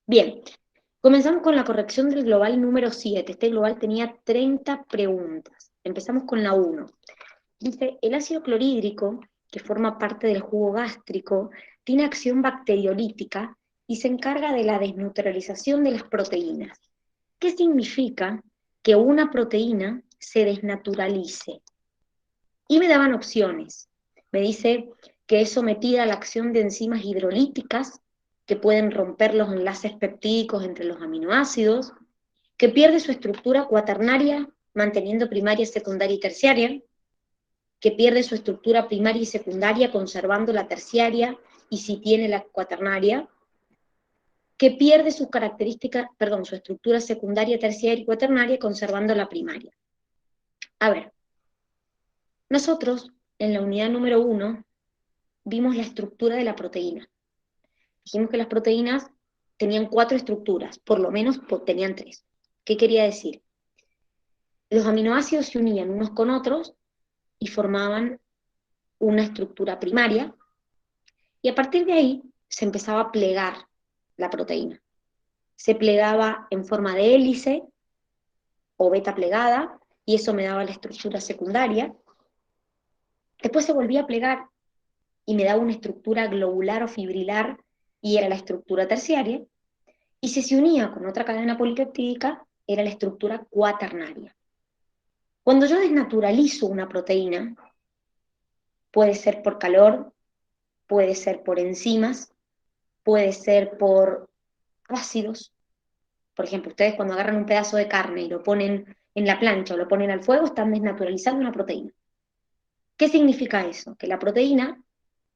Bien, comenzamos con la corrección del global número 7. Este global tenía 30 preguntas. Empezamos con la 1. Dice, el ácido clorhídrico, que forma parte del jugo gástrico, tiene acción bacteriolítica y se encarga de la desnaturalización de las proteínas. ¿Qué significa que una proteína se desnaturalice? Y me daban opciones. Me dice que es sometida a la acción de enzimas hidrolíticas que pueden romper los enlaces peptídicos entre los aminoácidos, que pierde su estructura cuaternaria manteniendo primaria, secundaria y terciaria, que pierde su estructura primaria y secundaria conservando la terciaria y si tiene la cuaternaria, que pierde sus características, perdón, su estructura secundaria, terciaria y cuaternaria conservando la primaria. A ver, nosotros en la unidad número 1 vimos la estructura de la proteína. Dijimos que las proteínas tenían 4 estructuras, por lo menos tenían 3. ¿Qué quería decir? Los aminoácidos se unían unos con otros y formaban una estructura primaria, y a partir de ahí se empezaba a plegar la proteína. Se plegaba en forma de hélice o beta plegada, y eso me daba la estructura secundaria. Después se volvía a plegar y me daba una estructura globular o fibrilar, y era la estructura terciaria, y si se unía con otra cadena polipeptídica, era la estructura cuaternaria. Cuando yo desnaturalizo una proteína, puede ser por calor, puede ser por enzimas, puede ser por ácidos. Por ejemplo, ustedes cuando agarran un pedazo de carne y lo ponen en la plancha o lo ponen al fuego, están desnaturalizando una proteína. ¿Qué significa eso? Que la proteína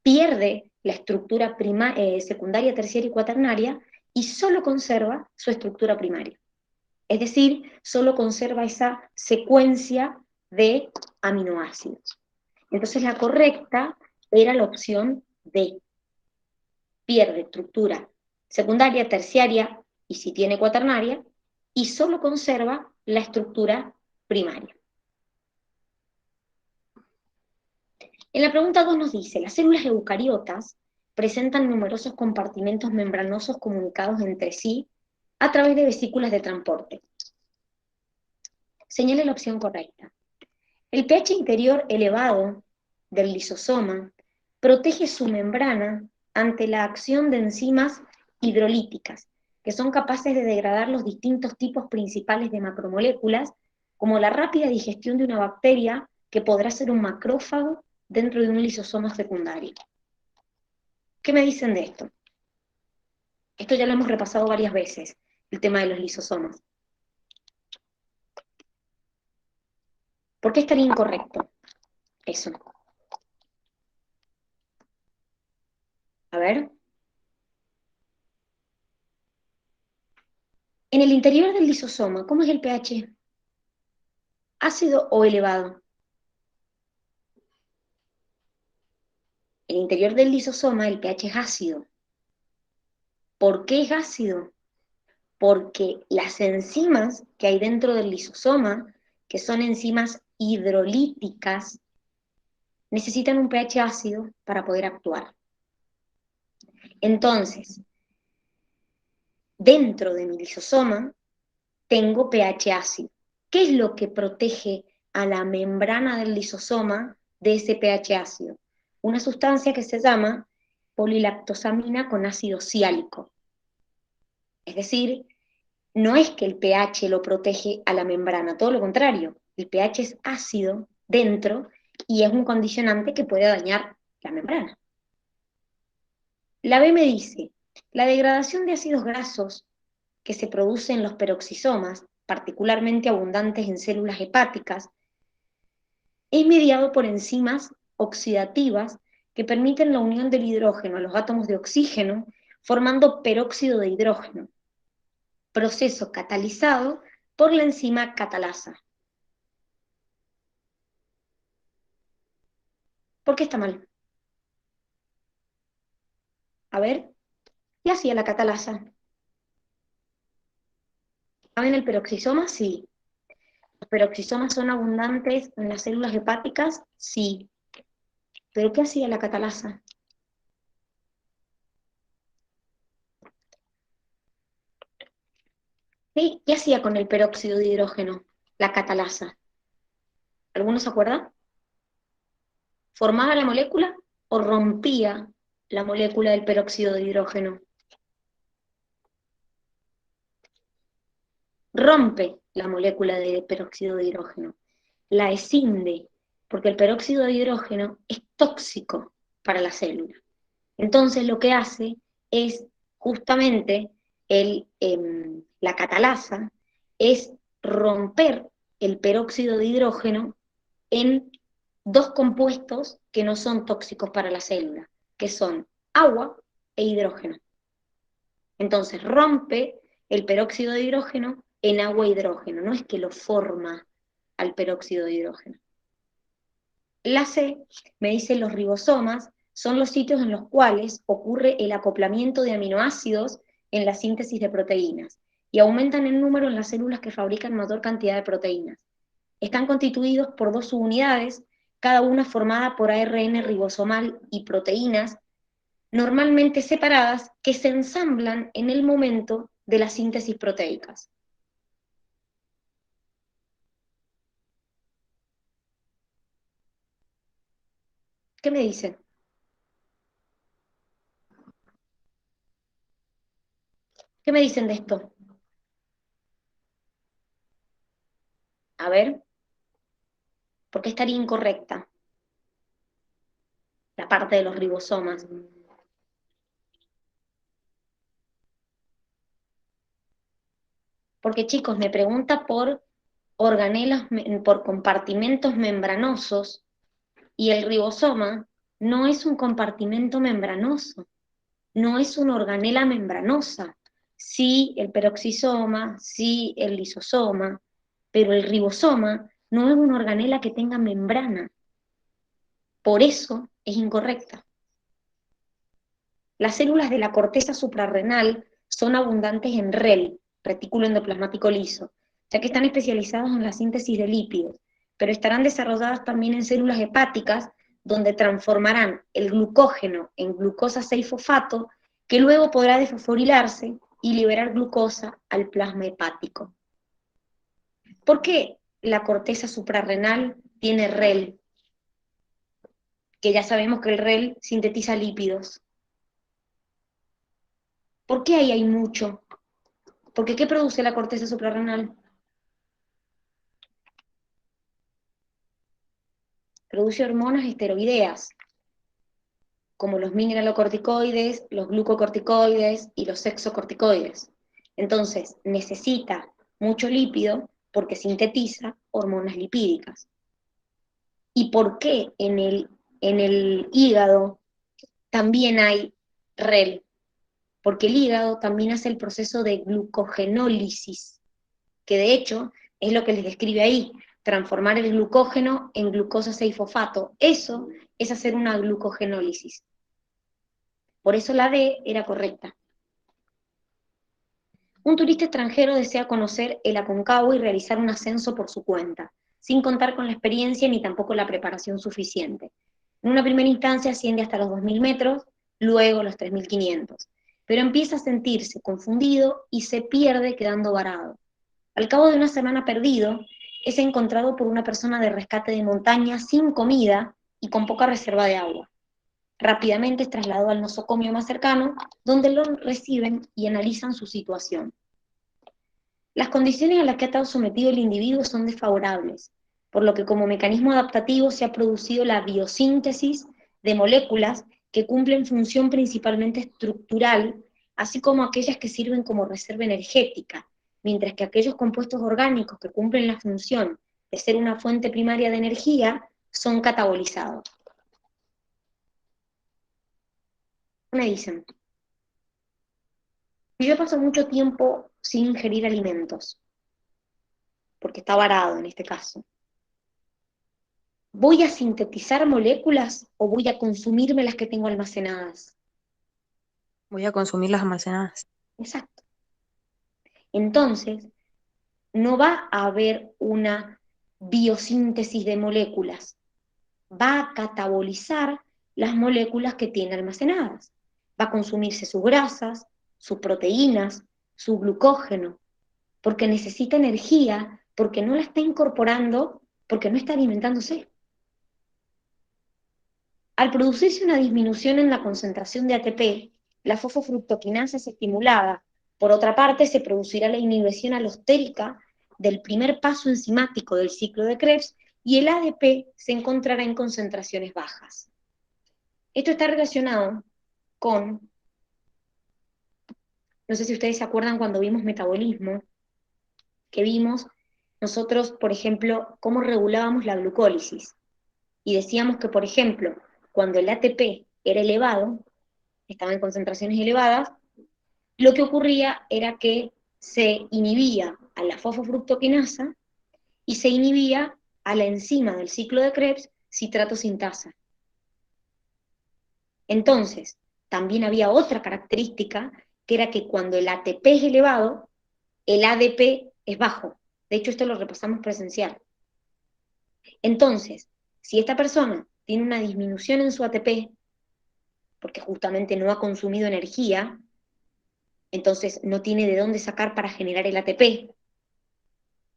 pierde la estructura secundaria, terciaria y cuaternaria y solo conserva su estructura primaria. Es decir, solo conserva esa secuencia de aminoácidos. Entonces la correcta era la opción D. Pierde estructura secundaria, terciaria y si tiene cuaternaria, y solo conserva la estructura primaria. En la pregunta 2 nos dice, las células eucariotas presentan numerosos compartimentos membranosos comunicados entre sí a través de vesículas de transporte. Señale la opción correcta. El pH interior elevado del lisosoma protege su membrana ante la acción de enzimas hidrolíticas, que son capaces de degradar los distintos tipos principales de macromoléculas, como la rápida digestión de una bacteria que podrá ser un macrófago dentro de un lisosoma secundario. ¿Qué me dicen de esto? Esto ya lo hemos repasado varias veces, el tema de los lisosomas. ¿Por qué estaría incorrecto eso? A ver. En el interior del lisosoma, ¿cómo es el pH? ¿Ácido o elevado? En el interior del lisosoma el pH es ácido. ¿Por qué es ácido? Porque las enzimas que hay dentro del lisosoma, que son enzimas hidrolíticas, necesitan un pH ácido para poder actuar. Entonces, dentro de mi lisosoma tengo pH ácido. ¿Qué es lo que protege a la membrana del lisosoma de ese pH ácido? Una sustancia que se llama polilactosamina con ácido siálico. Es decir, no es que el pH lo protege a la membrana, todo lo contrario, el pH es ácido dentro y es un condicionante que puede dañar la membrana. La B me dice, la degradación de ácidos grasos que se produce en los peroxisomas, particularmente abundantes en células hepáticas, es mediado por enzimas oxidativas que permiten la unión del hidrógeno a los átomos de oxígeno, formando peróxido de hidrógeno, proceso catalizado por la enzima catalasa. ¿Por qué está mal? A ver, ¿qué hacía la catalasa? ¿Saben el peroxisoma? Sí. ¿Los peroxisomas son abundantes en las células hepáticas? Sí. ¿Pero qué hacía la catalasa? ¿Qué hacía con el peróxido de hidrógeno? La catalasa. ¿Alguno se acuerda? ¿Formaba la molécula o rompía la molécula del peróxido de hidrógeno? Rompe la molécula de peróxido de hidrógeno, la escinde, porque el peróxido de hidrógeno es tóxico para la célula. Entonces lo que hace es justamente la catalasa, es romper el peróxido de hidrógeno en dos compuestos que no son tóxicos para la célula, que son agua e hidrógeno. Entonces rompe el peróxido de hidrógeno en agua e hidrógeno, no es que lo forma al peróxido de hidrógeno. La C me dice los ribosomas son los sitios en los cuales ocurre el acoplamiento de aminoácidos en la síntesis de proteínas y aumentan el número en las células que fabrican mayor cantidad de proteínas. Están constituidos por dos subunidades, cada una formada por ARN ribosomal y proteínas, normalmente separadas, que se ensamblan en el momento de las síntesis proteicas. ¿Qué me dicen? ¿Qué me dicen de esto? A ver, ¿por qué estaría incorrecta la parte de los ribosomas? Porque chicos, me pregunta por organelos, por compartimentos membranosos, y el ribosoma no es un compartimento membranoso, no es una organela membranosa. Sí el peroxisoma, sí el lisosoma, pero el ribosoma no es una organela que tenga membrana. Por eso es incorrecta. Las células de la corteza suprarrenal son abundantes en REL, retículo endoplasmático liso, ya que están especializados en la síntesis de lípidos, pero estarán desarrolladas también en células hepáticas, donde transformarán el glucógeno en glucosa 6-fosfato, que luego podrá desfosforilarse y liberar glucosa al plasma hepático. ¿Por qué la corteza suprarrenal tiene REL? Que ya sabemos que el REL sintetiza lípidos. ¿Por qué ahí hay mucho? Porque ¿qué produce la corteza suprarrenal? Produce hormonas esteroideas, como los mineralocorticoides, los glucocorticoides y los sexocorticoides. Entonces, necesita mucho lípido porque sintetiza hormonas lipídicas. ¿Y por qué en el hígado también hay REL? Porque el hígado también hace el proceso de glucogenólisis, que de hecho es lo que les describe ahí, transformar el glucógeno en glucosa 6-fosfato. Eso es hacer una glucogenólisis. Por eso la D era correcta. Un turista extranjero desea conocer el Aconcagua y realizar un ascenso por su cuenta, sin contar con la experiencia ni tampoco la preparación suficiente. En una primera instancia asciende hasta los 2.000 metros, luego los 3.500, pero empieza a sentirse confundido y se pierde quedando varado. Al cabo de una semana perdido, es encontrado por una persona de rescate de montaña sin comida y con poca reserva de agua. Rápidamente es trasladado al nosocomio más cercano, donde lo reciben y analizan su situación. Las condiciones a las que ha estado sometido el individuo son desfavorables, por lo que como mecanismo adaptativo se ha producido la biosíntesis de moléculas que cumplen función principalmente estructural, así como aquellas que sirven como reserva energética, mientras que aquellos compuestos orgánicos que cumplen la función de ser una fuente primaria de energía son catabolizados. ¿Qué me dicen? Y yo paso mucho tiempo sin ingerir alimentos, porque está varado en este caso. ¿Voy a sintetizar moléculas o voy a consumirme las que tengo almacenadas? Voy a consumir las almacenadas. Exacto. Entonces, no va a haber una biosíntesis de moléculas, va a catabolizar las moléculas que tiene almacenadas. Va a consumirse sus grasas, sus proteínas, su glucógeno. porque necesita energía, porque no la está incorporando, porque no está alimentándose. Al producirse una disminución en la concentración de ATP, la fosfofructoquinasa es estimulada. Por otra parte, se producirá la inhibición alostérica del primer paso enzimático del ciclo de Krebs y el ADP se encontrará en concentraciones bajas. Esto está relacionado con, no sé si ustedes se acuerdan cuando vimos metabolismo, que vimos nosotros, por ejemplo, cómo regulábamos la glucólisis. Y decíamos que, por ejemplo, cuando el ATP era elevado, estaba en concentraciones elevadas, lo que ocurría era que se inhibía a la fosfofructoquinasa y se inhibía a la enzima del ciclo de Krebs, citrato sintasa. Entonces, también había otra característica, que era que cuando el ATP es elevado, el ADP es bajo. De hecho, esto lo repasamos presencial. Entonces, si esta persona tiene una disminución en su ATP, porque justamente no ha consumido energía, entonces no tiene de dónde sacar para generar el ATP,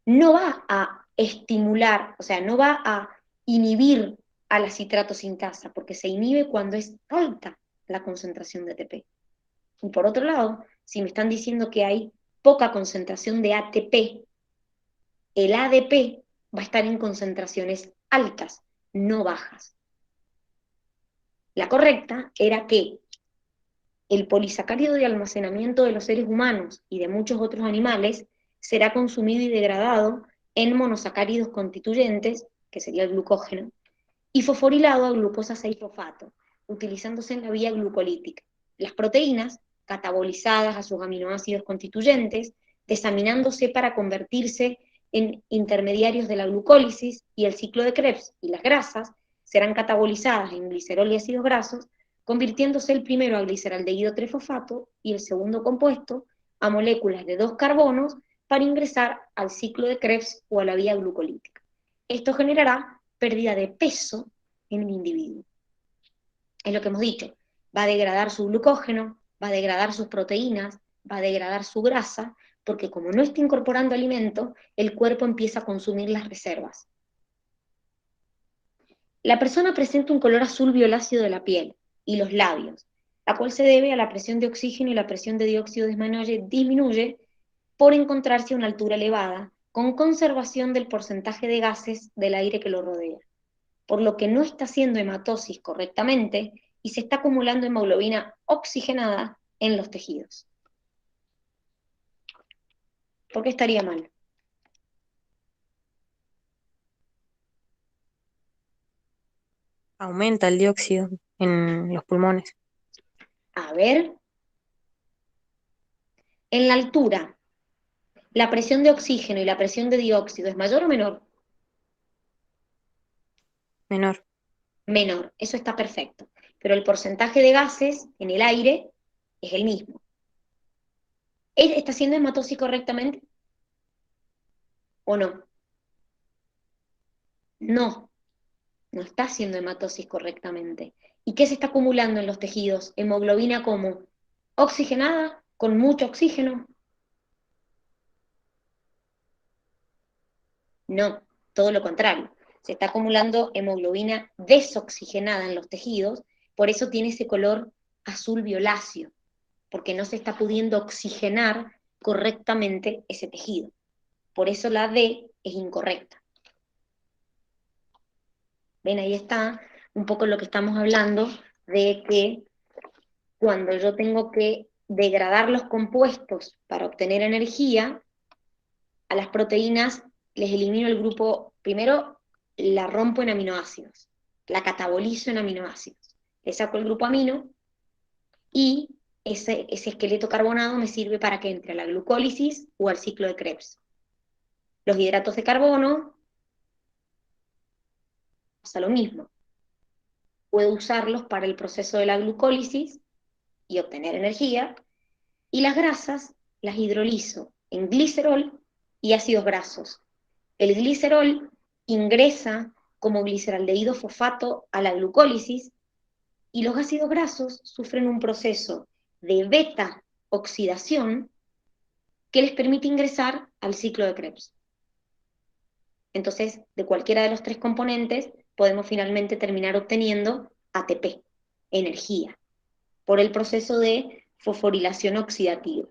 no va a estimular, o sea, no va a inhibir a la citrato sintasa, porque se inhibe cuando es alta la concentración de ATP. Y por otro lado, si me están diciendo que hay poca concentración de ATP, el ADP va a estar en concentraciones altas, no bajas. La correcta era que el polisacárido de almacenamiento de los seres humanos y de muchos otros animales será consumido y degradado en monosacáridos constituyentes, que sería el glucógeno, y fosforilado a glucosa 6-fosfato, utilizándose en la vía glucolítica. Las proteínas, catabolizadas a sus aminoácidos constituyentes, desaminándose para convertirse en intermediarios de la glucólisis y el ciclo de Krebs, y las grasas serán catabolizadas en glicerol y ácidos grasos, convirtiéndose el primero a gliceraldehído 3-fosfato y el segundo compuesto a moléculas de 2 carbonos para ingresar al ciclo de Krebs o a la vía glucolítica. Esto generará pérdida de peso en el individuo. Es lo que hemos dicho, va a degradar su glucógeno, va a degradar sus proteínas, va a degradar su grasa, porque como no está incorporando alimento, el cuerpo empieza a consumir las reservas. La persona presenta un color azul violáceo de la piel y los labios, la cual se debe a la presión de oxígeno y la presión de dióxido de disminuye por encontrarse a una altura elevada, con conservación del porcentaje de gases del aire que lo rodea, por lo que no está haciendo hematosis correctamente y se está acumulando hemoglobina oxigenada en los tejidos. ¿Por qué estaría mal? Aumenta el dióxido en los pulmones. A ver, en la altura, ¿la presión de oxígeno y la presión de dióxido es mayor o menor? Menor. Menor, eso está perfecto. Pero el porcentaje de gases en el aire es el mismo. ¿Él está haciendo hematosis correctamente o no? No, no está haciendo hematosis correctamente. ¿Y qué se está acumulando en los tejidos? Hemoglobina como oxigenada, con mucho oxígeno. No, todo lo contrario. Se está acumulando hemoglobina desoxigenada en los tejidos, por eso tiene ese color azul violáceo, porque no se está pudiendo oxigenar correctamente ese tejido. Por eso la D es incorrecta. Ven, ahí está un poco lo que estamos hablando de que cuando yo tengo que degradar los compuestos para obtener energía, a las proteínas les elimino el grupo, primero la rompo en aminoácidos, la catabolizo en aminoácidos, le saco el grupo amino y ese esqueleto carbonado me sirve para que entre a la glucólisis o al ciclo de Krebs. Los hidratos de carbono pasa lo mismo. Puedo usarlos para el proceso de la glucólisis y obtener energía, y las grasas las hidrolizo en glicerol y ácidos grasos. El glicerol ingresa como gliceraldehído fosfato a la glucólisis y los ácidos grasos sufren un proceso de beta oxidación que les permite ingresar al ciclo de Krebs. Entonces, de cualquiera de los tres componentes, podemos finalmente terminar obteniendo ATP, energía, por el proceso de fosforilación oxidativa.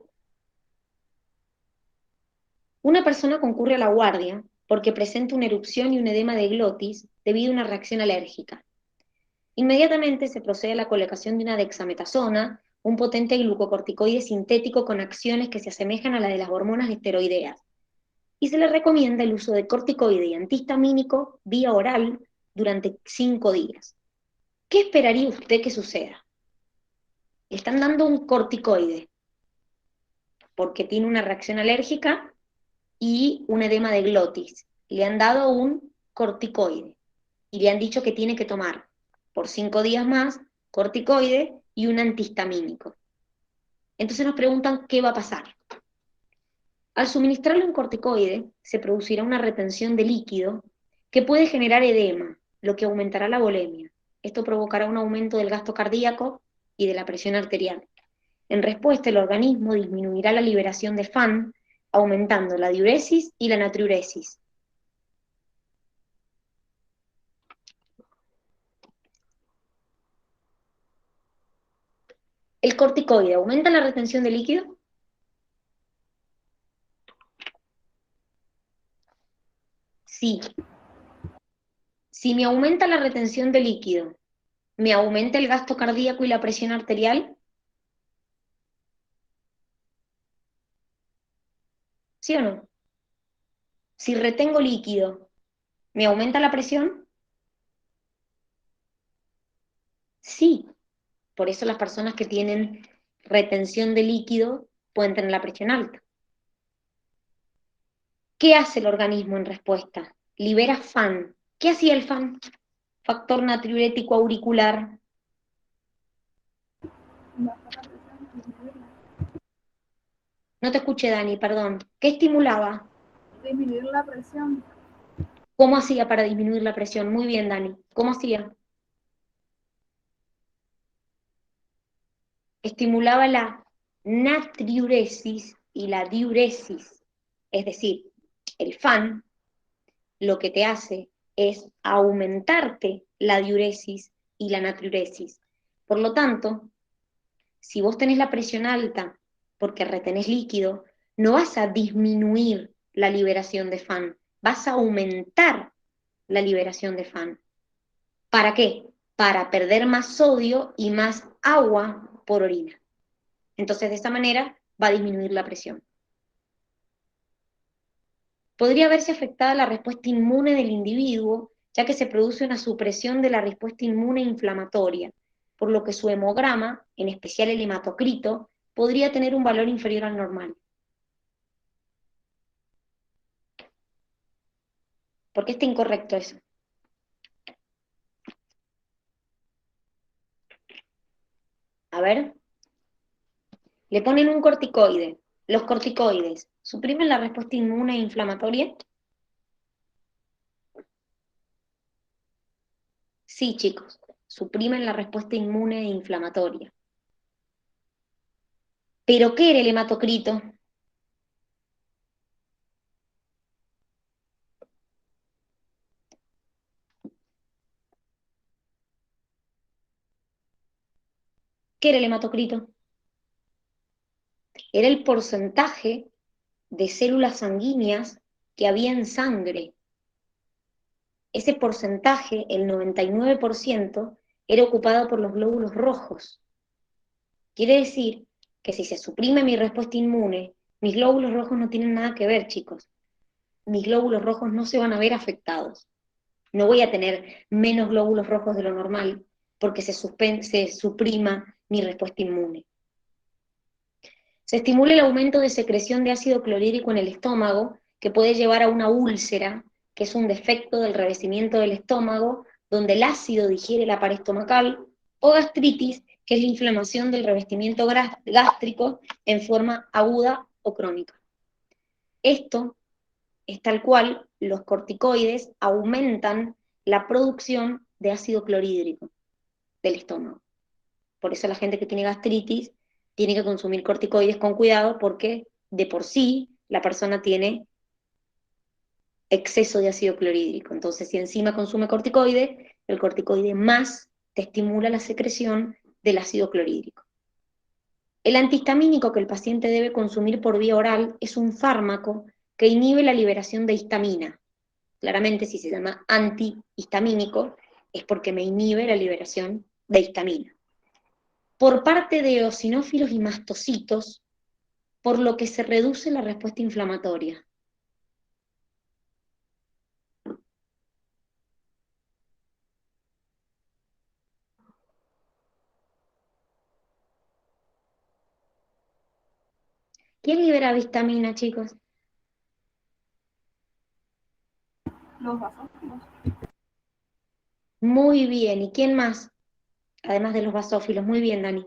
Una persona concurre a la guardia porque presenta una erupción y un edema de glotis debido a una reacción alérgica. Inmediatamente se procede a la colocación de una dexametasona, un potente glucocorticoide sintético con acciones que se asemejan a las de las hormonas esteroideas, y se le recomienda el uso de corticoide y antihistamínico vía oral durante 5 días. ¿Qué esperaría usted que suceda? Le están dando un corticoide porque tiene una reacción alérgica y un edema de glotis. Le han dado un corticoide y le han dicho que tiene que tomar por 5 días más corticoide y un antihistamínico. Entonces nos preguntan qué va a pasar. Al suministrarle un corticoide, se producirá una retención de líquido que puede generar edema, lo que aumentará la volemia. Esto provocará un aumento del gasto cardíaco y de la presión arterial. En respuesta, el organismo disminuirá la liberación de FAN, aumentando la diuresis y la natriuresis. ¿El corticoide aumenta la retención de líquido? Sí. Si me aumenta la retención de líquido, ¿me aumenta el gasto cardíaco y la presión arterial? ¿Sí o no? Si retengo líquido, ¿me aumenta la presión? Sí. Por eso las personas que tienen retención de líquido pueden tener la presión alta. ¿Qué hace el organismo en respuesta? Libera FAN. ¿Qué hacía el FAN? Factor natriurético auricular. No te escuché, Dani, perdón. ¿Qué estimulaba? Disminuir la presión. ¿Cómo hacía para disminuir la presión? Muy bien, Dani. ¿Cómo hacía? Estimulaba la natriuresis y la diuresis. Es decir, el FAN lo que te hace es aumentarte la diuresis y la natriuresis. Por lo tanto, si vos tenés la presión alta porque retenés líquido, no vas a disminuir la liberación de FAN, vas a aumentar la liberación de FAN. ¿Para qué? Para perder más sodio y más agua por orina. Entonces, de esta manera va a disminuir la presión. Podría verse afectada la respuesta inmune del individuo, ya que se produce una supresión de la respuesta inmune inflamatoria, por lo que su hemograma, en especial el hematocrito, podría tener un valor inferior al normal. ¿Por qué está incorrecto eso? A ver, le ponen un corticoide. Los corticoides suprimen la respuesta inmune e inflamatoria. Sí, chicos, suprimen la respuesta inmune e inflamatoria. ¿Pero qué era el hematocrito? ¿Qué era el hematocrito? Era el porcentaje de células sanguíneas que había en sangre. Ese porcentaje, el 99%, era ocupado por los glóbulos rojos. Quiere decir que si se suprime mi respuesta inmune, mis glóbulos rojos no tienen nada que ver, chicos. Mis glóbulos rojos no se van a ver afectados. No voy a tener menos glóbulos rojos de lo normal porque se suprima mi respuesta inmune. Se estimula el aumento de secreción de ácido clorhídrico en el estómago, que puede llevar a una úlcera, que es un defecto del revestimiento del estómago, donde el ácido digiere la pared estomacal, o gastritis, que es la inflamación del revestimiento gástrico en forma aguda o crónica. Esto es tal cual los corticoides aumentan la producción de ácido clorhídrico del estómago. Por eso la gente que tiene gastritis tiene que consumir corticoides con cuidado porque de por sí la persona tiene exceso de ácido clorhídrico. Entonces, si encima consume corticoide, el corticoide más te estimula la secreción del ácido clorhídrico. El antihistamínico que el paciente debe consumir por vía oral es un fármaco que inhibe la liberación de histamina. Claramente, si se llama antihistamínico, es porque me inhibe la liberación de histamina. Por parte de eosinófilos y mastocitos, por lo que se reduce la respuesta inflamatoria. ¿Quién libera histamina, chicos? Los basófilos. Muy bien. ¿Y quién más? Además de los basófilos. Muy bien, Dani.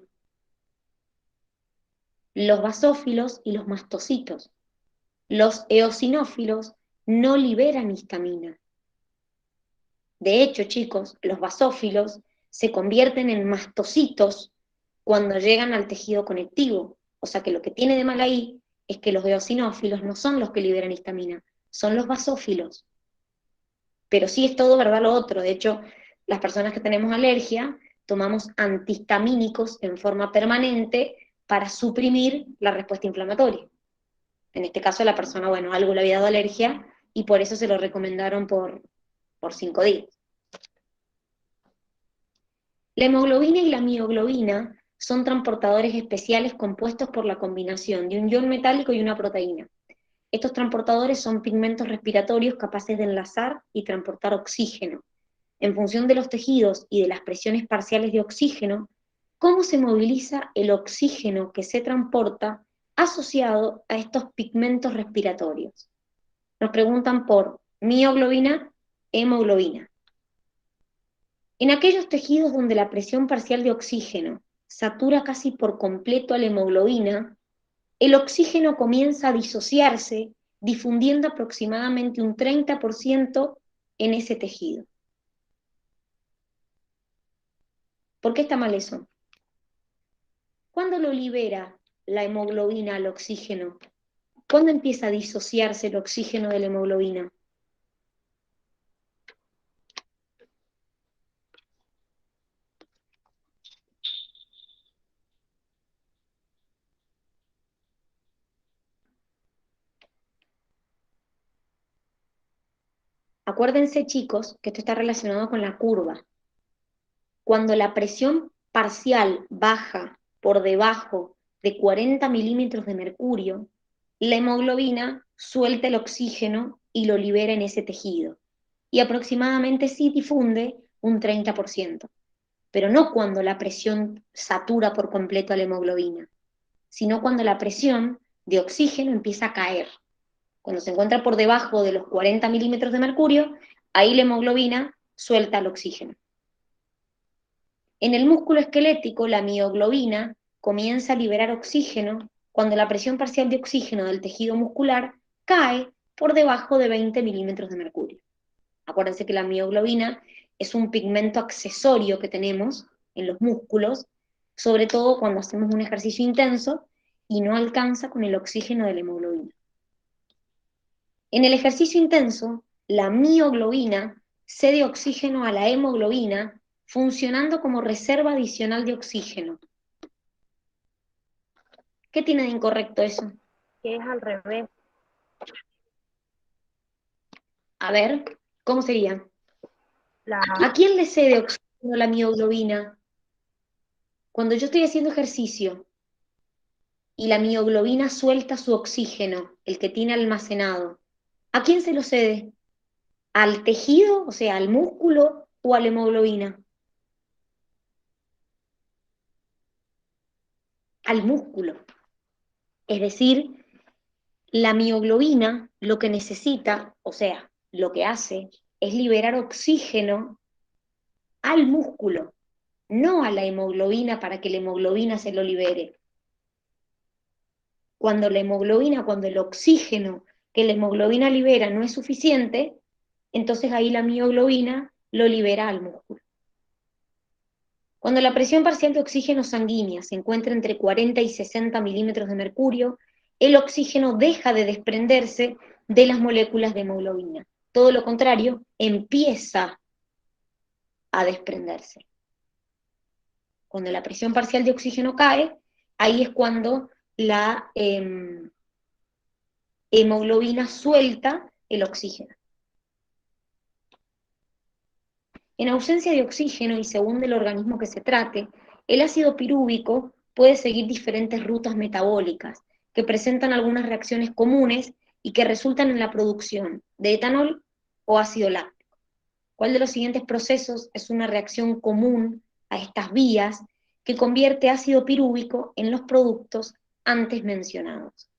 Los basófilos y los mastocitos. Los eosinófilos no liberan histamina. De hecho, chicos, los basófilos se convierten en mastocitos cuando llegan al tejido conectivo. O sea que lo que tiene de mal ahí es que los eosinófilos no son los que liberan histamina, son los basófilos. Pero sí es todo verdad lo otro. De hecho, las personas que tenemos alergia tomamos antihistamínicos en forma permanente para suprimir la respuesta inflamatoria. En este caso la persona, bueno, algo le había dado alergia y por eso se lo recomendaron por 5 días. La hemoglobina y la mioglobina son transportadores especiales compuestos por la combinación de un ion metálico y una proteína. Estos transportadores son pigmentos respiratorios capaces de enlazar y transportar oxígeno. En función de los tejidos y de las presiones parciales de oxígeno, cómo se moviliza el oxígeno que se transporta asociado a estos pigmentos respiratorios. Nos preguntan por mioglobina, hemoglobina. En aquellos tejidos donde la presión parcial de oxígeno satura casi por completo a la hemoglobina, el oxígeno comienza a disociarse, difundiendo aproximadamente un 30% en ese tejido. ¿Por qué está mal eso? ¿Cuándo lo libera la hemoglobina al oxígeno? ¿Cuándo empieza a disociarse el oxígeno de la hemoglobina? Acuérdense, chicos, que esto está relacionado con la curva. Cuando la presión parcial baja por debajo de 40 milímetros de mercurio, la hemoglobina suelta el oxígeno y lo libera en ese tejido. Y aproximadamente sí difunde un 30%. Pero no cuando la presión satura por completo a la hemoglobina, sino cuando la presión de oxígeno empieza a caer. Cuando se encuentra por debajo de los 40 milímetros de mercurio, ahí la hemoglobina suelta el oxígeno. En el músculo esquelético, la mioglobina comienza a liberar oxígeno cuando la presión parcial de oxígeno del tejido muscular cae por debajo de 20 milímetros de mercurio. Acuérdense que la mioglobina es un pigmento accesorio que tenemos en los músculos, sobre todo cuando hacemos un ejercicio intenso y no alcanza con el oxígeno de la hemoglobina. En el ejercicio intenso, la mioglobina cede oxígeno a la hemoglobina, funcionando como reserva adicional de oxígeno. ¿Qué tiene de incorrecto eso? Que es al revés. A ver, ¿cómo sería? La, ¿A quién le cede oxígeno la mioglobina? Cuando yo estoy haciendo ejercicio y la mioglobina suelta su oxígeno, el que tiene almacenado, ¿a quién se lo cede? ¿Al tejido, o sea, al músculo o a la hemoglobina? Al músculo. Es decir, la mioglobina lo que necesita, o sea, lo que hace, es liberar oxígeno al músculo, no a la hemoglobina para que la hemoglobina se lo libere. Cuando el oxígeno que la hemoglobina libera no es suficiente, entonces ahí la mioglobina lo libera al músculo. Cuando la presión parcial de oxígeno sanguínea se encuentra entre 40 y 60 milímetros de mercurio, el oxígeno deja de desprenderse de las moléculas de hemoglobina. Todo lo contrario, empieza a desprenderse. Cuando la presión parcial de oxígeno cae, ahí es cuando la hemoglobina suelta el oxígeno. En ausencia de oxígeno y según del organismo que se trate, el ácido pirúvico puede seguir diferentes rutas metabólicas que presentan algunas reacciones comunes y que resultan en la producción de etanol o ácido láctico. ¿Cuál de los siguientes procesos es una reacción común a estas vías que convierte ácido pirúvico en los productos antes mencionados?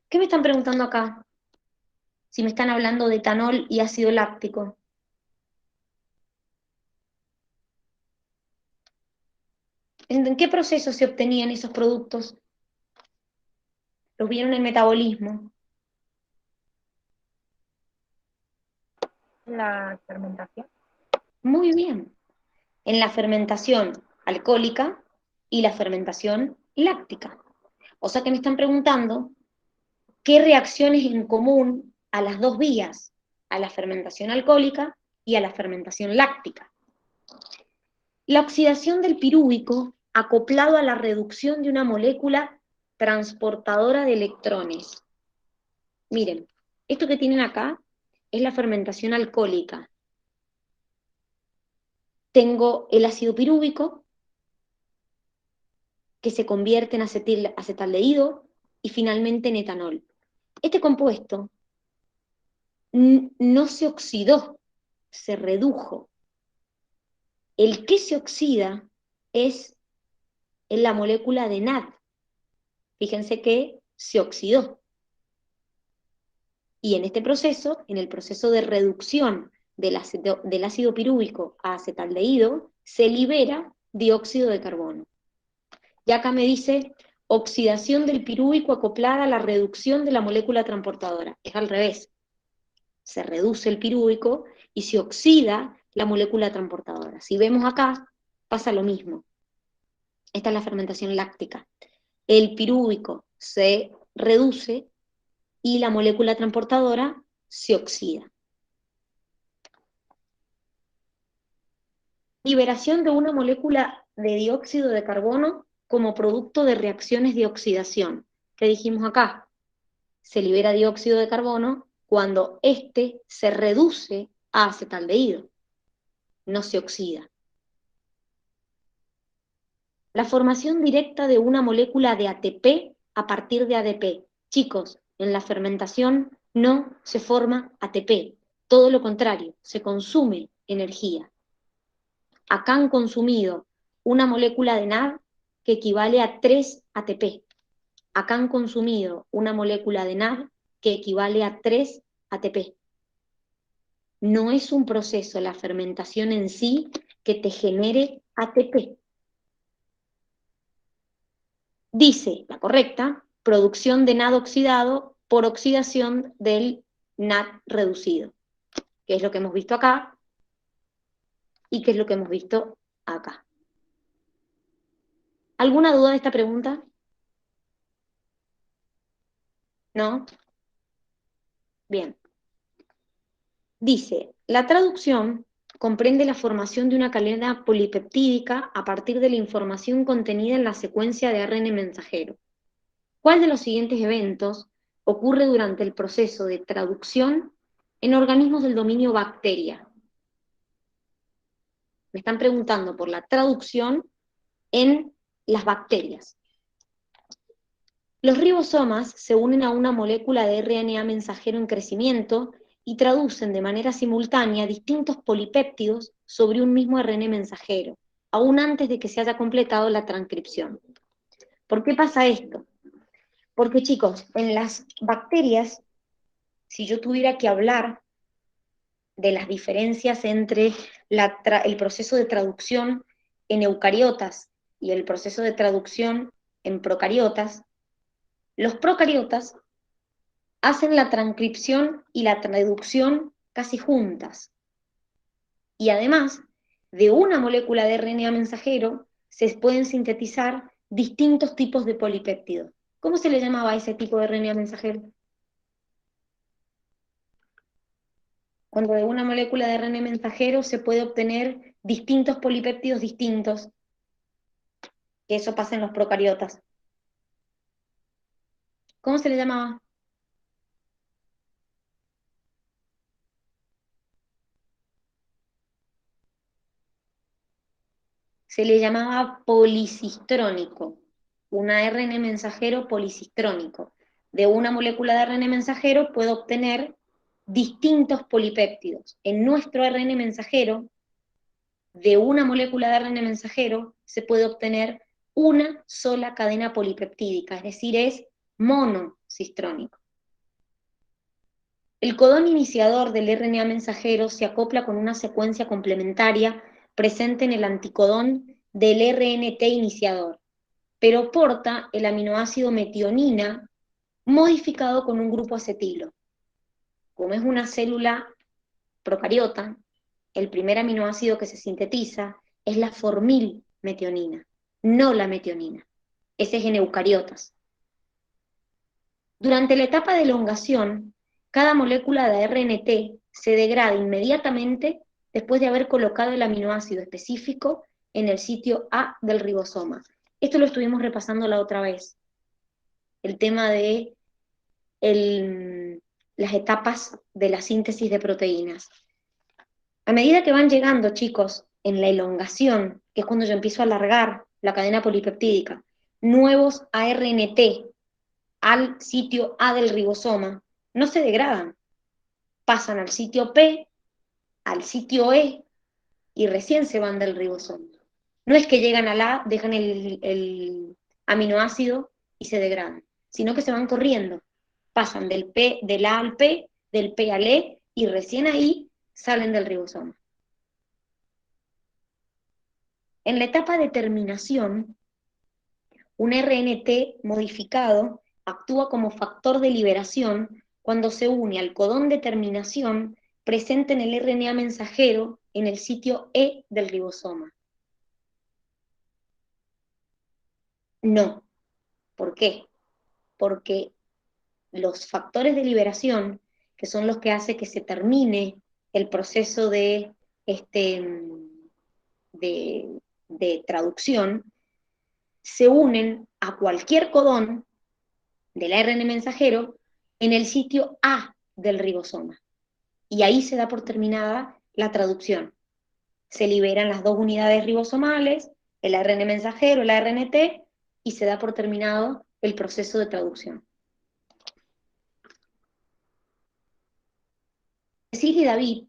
¿Qué me están preguntando acá? Si me están hablando de etanol y ácido láctico. ¿En qué proceso se obtenían esos productos? ¿Los vieron en el metabolismo? La fermentación. Muy bien. En la fermentación alcohólica y la fermentación láctica. O sea que me están preguntando qué reacciones en común a las dos vías, a la fermentación alcohólica y a la fermentación láctica. La oxidación del pirúvico acoplado a la reducción de una molécula transportadora de electrones. Miren, esto que tienen acá es la fermentación alcohólica. Tengo el ácido pirúvico, que se convierte en acetaldehído y finalmente en etanol. Este compuesto no se oxidó, se redujo. El que se oxida es en la molécula de NAD. Fíjense que se oxidó. Y en este proceso, en el proceso de reducción del ácido pirúvico a acetaldehído, se libera dióxido de carbono. Y acá me dice oxidación del pirúvico acoplada a la reducción de la molécula transportadora. Es al revés. Se reduce el pirúvico y se oxida la molécula transportadora. Si vemos acá, pasa lo mismo. Esta es la fermentación láctica. El pirúvico se reduce y la molécula transportadora se oxida. Liberación de una molécula de dióxido de carbono como producto de reacciones de oxidación. ¿Qué dijimos acá? Se libera dióxido de carbono cuando éste se reduce a acetaldehído, no se oxida. La formación directa de una molécula de ATP a partir de ADP. Chicos, en la fermentación no se forma ATP, todo lo contrario, se consume energía. Acá han consumido una molécula de NAD que equivale a 3 ATP. Acá han consumido una molécula de NAD que equivale a 3 ATP. No es un proceso, la fermentación en sí, que te genere ATP. Dice, la correcta, producción de NAD oxidado por oxidación del NAD reducido, que es lo que hemos visto acá y que es lo que hemos visto acá. ¿Alguna duda de esta pregunta? ¿No? Bien. Dice, la traducción comprende la formación de una cadena polipeptídica a partir de la información contenida en la secuencia de ARN mensajero. ¿Cuál de los siguientes eventos ocurre durante el proceso de traducción en organismos del dominio bacteria? Me están preguntando por la traducción en las bacterias. Los ribosomas se unen a una molécula de RNA mensajero en crecimiento y traducen de manera simultánea distintos polipéptidos sobre un mismo ARN mensajero, aún antes de que se haya completado la transcripción. ¿Por qué pasa esto? Porque, chicos, en las bacterias, si yo tuviera que hablar de las diferencias entre el proceso de traducción en eucariotas y el proceso de traducción en procariotas, los procariotas hacen la transcripción y la traducción casi juntas. Y además, de una molécula de RNA mensajero se pueden sintetizar distintos tipos de polipéptidos. ¿Cómo se le llamaba a ese tipo de RNA mensajero? Cuando de una molécula de RNA mensajero se puede obtener distintos polipéptidos distintos, que eso pasa en los procariotas. ¿Cómo se le llamaba? Se le llamaba policistrónico, un ARN mensajero policistrónico. De una molécula de ARN mensajero puedo obtener distintos polipéptidos. En nuestro ARN mensajero, de una molécula de ARN mensajero, se puede obtener una sola cadena polipeptídica, es decir, es monocistrónico. El codón iniciador del RNA mensajero se acopla con una secuencia complementaria presente en el anticodón del RNT iniciador, pero porta el aminoácido metionina modificado con un grupo acetilo. Como es una célula procariota, el primer aminoácido que se sintetiza es la formilmetionina, no la metionina. Ese es en eucariotas. Durante la etapa de elongación, cada molécula de RNT se degrada inmediatamente después de haber colocado el aminoácido específico en el sitio A del ribosoma. Esto lo estuvimos repasando la otra vez, el tema de las etapas de la síntesis de proteínas. A medida que van llegando, chicos, en la elongación, que es cuando yo empiezo a alargar la cadena polipeptídica, nuevos ARNT al sitio A del ribosoma, no se degradan, pasan al sitio P, al sitio E, y recién se van del ribosoma. No es que llegan al A, dejan el aminoácido y se degradan, sino que se van corriendo, pasan del A al P, del P al E, y recién ahí salen del ribosoma. En la etapa de terminación, un RNT modificado actúa como factor de liberación cuando se une al codón de terminación presente en el RNA mensajero en el sitio E del ribosoma. No. ¿Por qué? Porque los factores de liberación, que son los que hacen que se termine el proceso de traducción, se unen a cualquier codón del ARN mensajero en el sitio A del ribosoma. Y ahí se da por terminada la traducción. Se liberan las dos unidades ribosomales, el ARN mensajero, el ARNT, y se da por terminado el proceso de traducción. Cecilia y David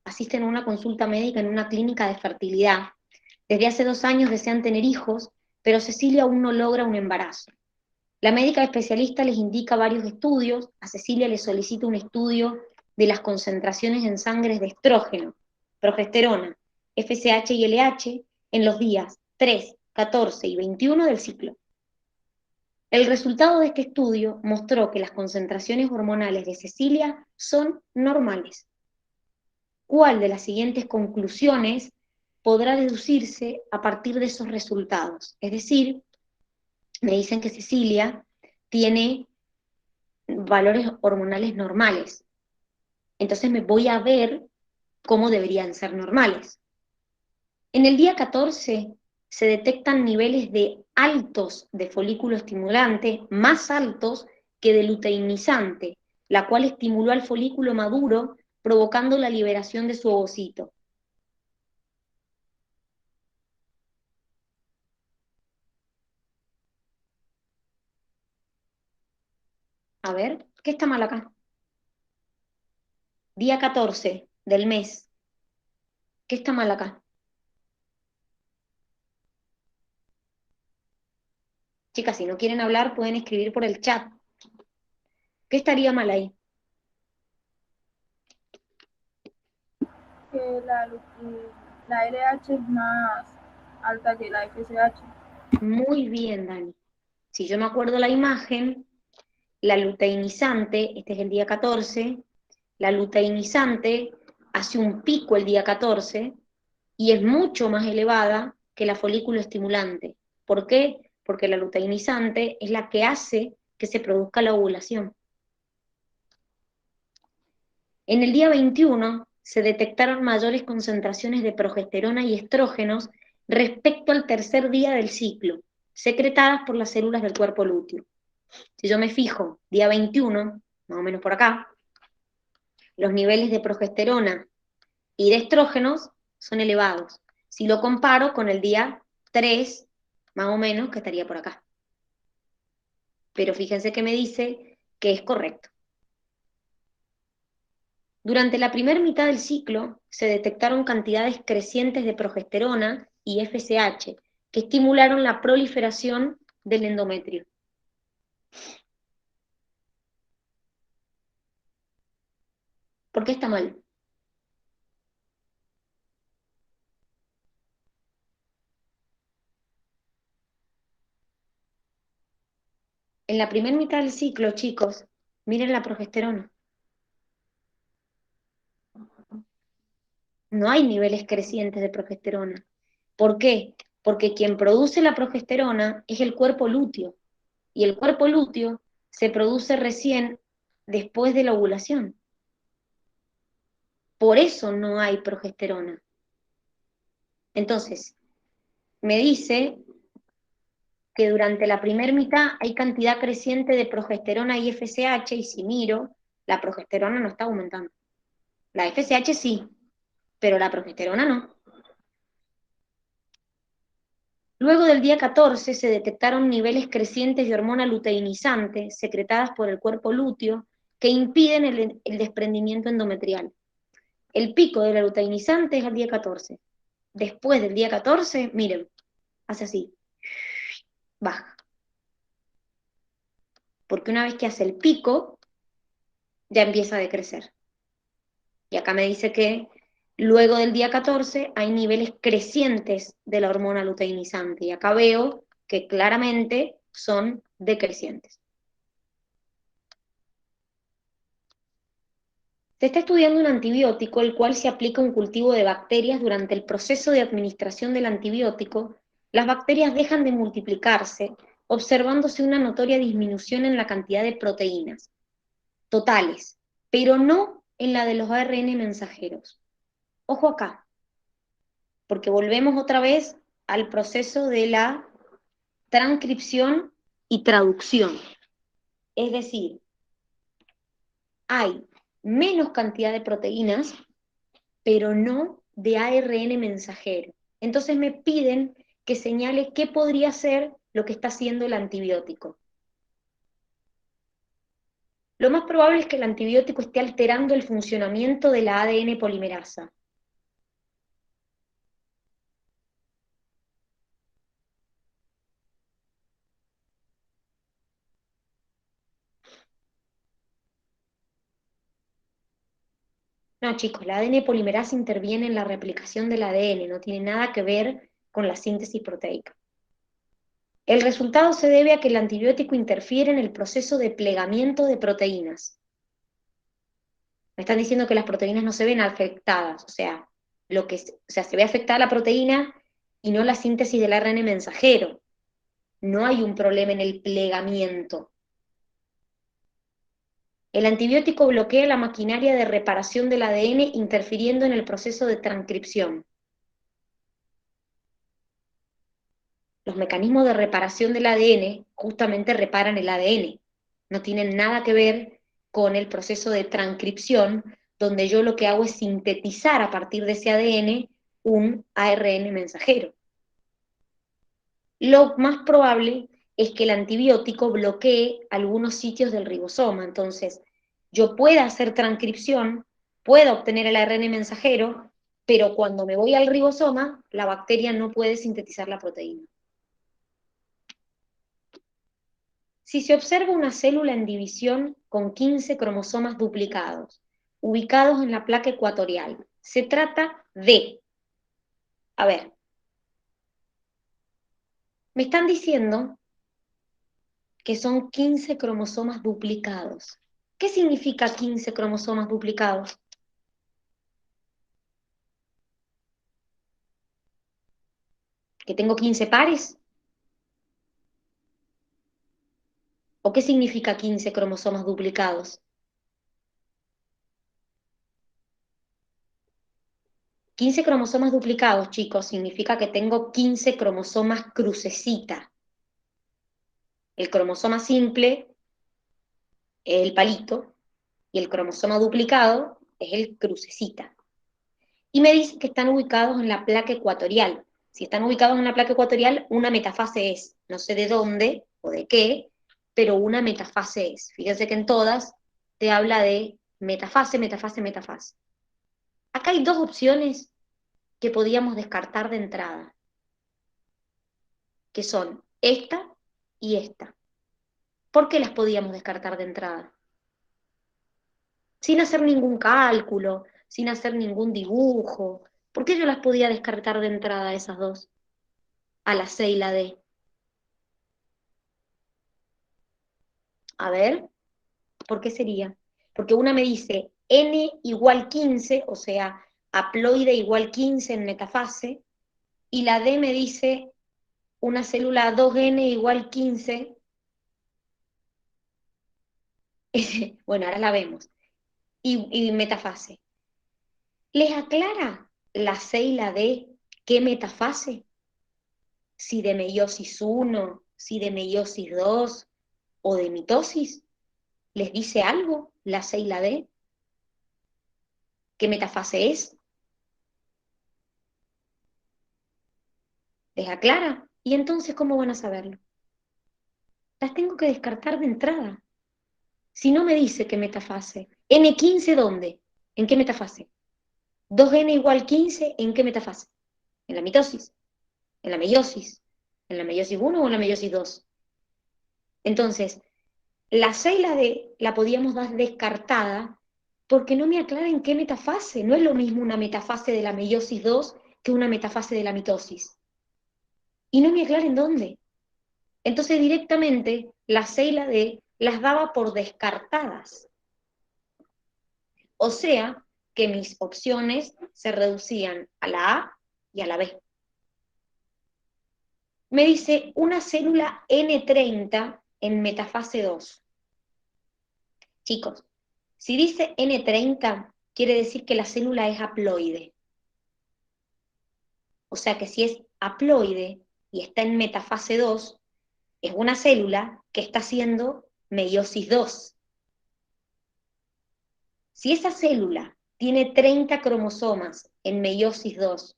asisten a una consulta médica en una clínica de fertilidad. Desde hace 2 años desean tener hijos, pero Cecilia aún no logra un embarazo. La médica especialista les indica varios estudios, a Cecilia le solicita un estudio de las concentraciones en sangre de estrógeno, progesterona, FSH y LH en los días 3, 14 y 21 del ciclo. El resultado de este estudio mostró que las concentraciones hormonales de Cecilia son normales. ¿Cuál de las siguientes conclusiones podrá deducirse a partir de esos resultados? Es decir, me dicen que Cecilia tiene valores hormonales normales. Entonces me voy a ver cómo deberían ser normales. En el día 14 se detectan niveles de altos de folículo estimulante, más altos que de luteinizante, la cual estimuló al folículo maduro, provocando la liberación de su ovocito. A ver, ¿qué está mal acá? Día 14 del mes. ¿Qué está mal acá? Chicas, si no quieren hablar, pueden escribir por el chat. ¿Qué estaría mal ahí? Que la LH es más alta que la FSH. Muy bien, Dani. Si yo me acuerdo la imagen, la luteinizante, este es el día 14, la luteinizante hace un pico el día 14 y es mucho más elevada que la folículo estimulante. ¿Por qué? Porque la luteinizante es la que hace que se produzca la ovulación. En el día 21 se detectaron mayores concentraciones de progesterona y estrógenos respecto al tercer día del ciclo, secretadas por las células del cuerpo lúteo. Si yo me fijo, día 21, más o menos por acá, los niveles de progesterona y de estrógenos son elevados. Si lo comparo con el día 3, más o menos, que estaría por acá. Pero fíjense que me dice que es correcto. Durante la primera mitad del ciclo se detectaron cantidades crecientes de progesterona y FSH que estimularon la proliferación del endometrio. ¿Por qué está mal? En la primera mitad del ciclo, chicos, miren la progesterona. No hay niveles crecientes de progesterona. ¿Por qué? Porque quien produce la progesterona es el cuerpo lúteo, y el cuerpo lúteo se produce recién después de la ovulación. Por eso no hay progesterona. Entonces, me dice que durante la primera mitad hay cantidad creciente de progesterona y FSH, y si miro, la progesterona no está aumentando. La FSH sí, pero la progesterona no. Luego del día 14 se detectaron niveles crecientes de hormona luteinizante secretadas por el cuerpo lúteo que impiden el desprendimiento endometrial. El pico de la luteinizante es al día 14. Después del día 14, miren, hace así, baja. Porque una vez que hace el pico, ya empieza a decrecer. Y acá me dice que luego del día 14 hay niveles crecientes de la hormona luteinizante. Y acá veo que claramente son decrecientes. Se está estudiando un antibiótico, el cual se aplica a un cultivo de bacterias. Durante el proceso de administración del antibiótico, las bacterias dejan de multiplicarse, observándose una notoria disminución en la cantidad de proteínas totales, pero no en la de los ARN mensajeros. Ojo acá, porque volvemos otra vez al proceso de la transcripción y traducción. Es decir, hay menos cantidad de proteínas, pero no de ARN mensajero. Entonces me piden que señale qué podría ser lo que está haciendo el antibiótico. Lo más probable es que el antibiótico esté alterando el funcionamiento de la ADN polimerasa. No, chicos, la ADN polimerasa interviene en la replicación del ADN, no tiene nada que ver con la síntesis proteica. El resultado se debe a que el antibiótico interfiere en el proceso de plegamiento de proteínas. Me están diciendo que las proteínas no se ven afectadas, o sea, se ve afectada la proteína y no la síntesis del ARN mensajero. No hay un problema en el plegamiento. El antibiótico bloquea la maquinaria de reparación del ADN, interfiriendo en el proceso de transcripción. Los mecanismos de reparación del ADN justamente reparan el ADN. No tienen nada que ver con el proceso de transcripción, donde yo lo que hago es sintetizar a partir de ese ADN un ARN mensajero. Lo más probable es que el antibiótico bloquee algunos sitios del ribosoma. Entonces, yo pueda hacer transcripción, pueda obtener el ARN mensajero, pero cuando me voy al ribosoma, la bacteria no puede sintetizar la proteína. Si se observa una célula en división con 15 cromosomas duplicados, ubicados en la placa ecuatorial, se trata de, a ver, me están diciendo que son 15 cromosomas duplicados. ¿Qué significa 15 cromosomas duplicados? ¿Que tengo 15 pares? ¿O qué significa 15 cromosomas duplicados? 15 cromosomas duplicados, chicos, significa que tengo 15 cromosomas crucecita. El cromosoma simple es el palito y el cromosoma duplicado es el crucecita. Y me dice que están ubicados en la placa ecuatorial. Si están ubicados en la placa ecuatorial, una metafase es, no sé de dónde o de qué, pero una metafase es. Fíjense que en todas te habla de metafase, metafase, metafase. Acá hay dos opciones que podíamos descartar de entrada, que son esta y esta. ¿Por qué las podíamos descartar de entrada? Sin hacer ningún cálculo, sin hacer ningún dibujo. ¿Por qué yo las podía descartar de entrada esas dos? A la C y la D. A ver, ¿por qué sería? Porque una me dice N igual 15, o sea, haploide igual 15 en metafase, y la D me dice una célula 2N igual 15. Bueno, ahora la vemos. Y metafase. ¿Les aclara la C y la D qué metafase? Si de meiosis 1, si de meiosis 2 o de mitosis. ¿Les dice algo la C y la D? ¿Qué metafase es? ¿Les aclara? ¿Y entonces cómo van a saberlo? Las tengo que descartar de entrada. Si no me dice qué metafase. N15, ¿dónde? ¿En qué metafase? 2N igual 15, ¿en qué metafase? ¿En la mitosis? ¿En la meiosis? ¿En la meiosis 1 o en la meiosis 2? Entonces, la C y la D la podíamos dar descartada porque no me aclara en qué metafase. No es lo mismo una metafase de la meiosis 2 que una metafase de la mitosis. Y no me aclara en dónde. Entonces directamente la C y la D las daba por descartadas. O sea que mis opciones se reducían a la A y a la B. Me dice una célula N30 en metafase 2. Chicos, si dice N30, quiere decir que la célula es haploide. O sea que si es haploide y está en metafase 2, es una célula que está haciendo meiosis 2. Si esa célula tiene 30 cromosomas en meiosis 2,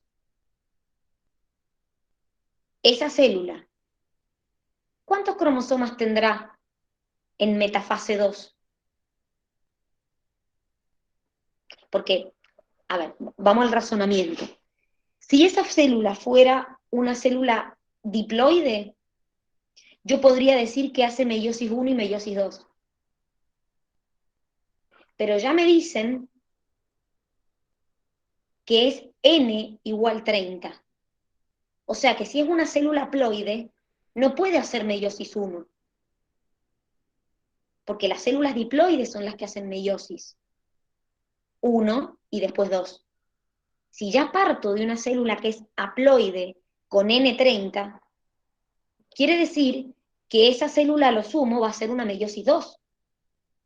esa célula, ¿cuántos cromosomas tendrá en metafase 2? Porque, a ver, vamos al razonamiento. Si esa célula fuera una célula diploide, yo podría decir que hace meiosis 1 y meiosis 2. Pero ya me dicen que es N igual 30. O sea que si es una célula haploide, no puede hacer meiosis 1. Porque las células diploides son las que hacen meiosis 1 y después 2. Si ya parto de una célula que es haploide con N30, quiere decir que esa célula a lo sumo va a ser una meiosis 2,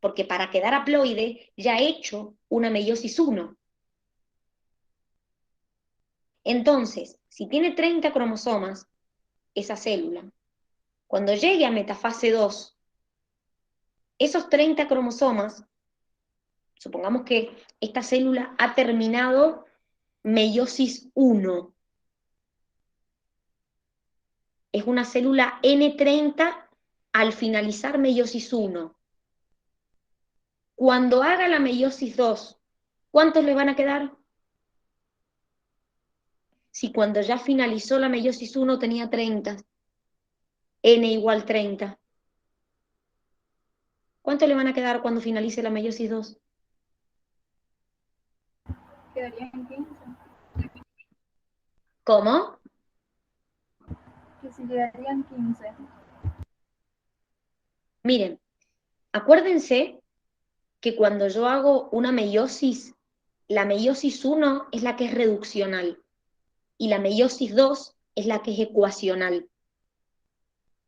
porque para quedar haploide ya he hecho una meiosis 1. Entonces, si tiene 30 cromosomas, esa célula, cuando llegue a metafase 2, esos 30 cromosomas, supongamos que esta célula ha terminado meiosis 1, es una célula N30 al finalizar meiosis 1. Cuando haga la meiosis 2, ¿cuántos le van a quedar? Si cuando ya finalizó la meiosis 1 tenía 30, N igual 30. ¿Cuántos le van a quedar cuando finalice la meiosis 2? Quedarían 15. ¿Cómo? Que si quedarían 15. Miren, acuérdense que cuando yo hago una meiosis, la meiosis 1 es la que es reduccional y la meiosis 2 es la que es ecuacional.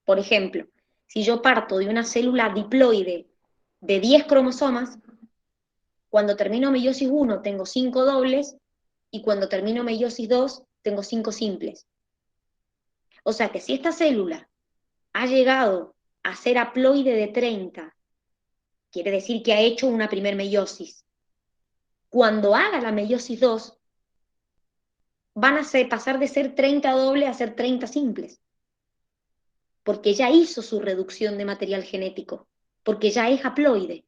Por ejemplo, si yo parto de una célula diploide de 10 cromosomas, cuando termino meiosis 1 tengo 5 dobles, y cuando termino meiosis 2 tengo 5 simples. O sea que si esta célula ha llegado a ser haploide de 30, quiere decir que ha hecho una primer meiosis. Cuando haga la meiosis 2, van a pasar de ser 30 dobles a ser 30 simples, porque ya hizo su reducción de material genético, porque ya es haploide.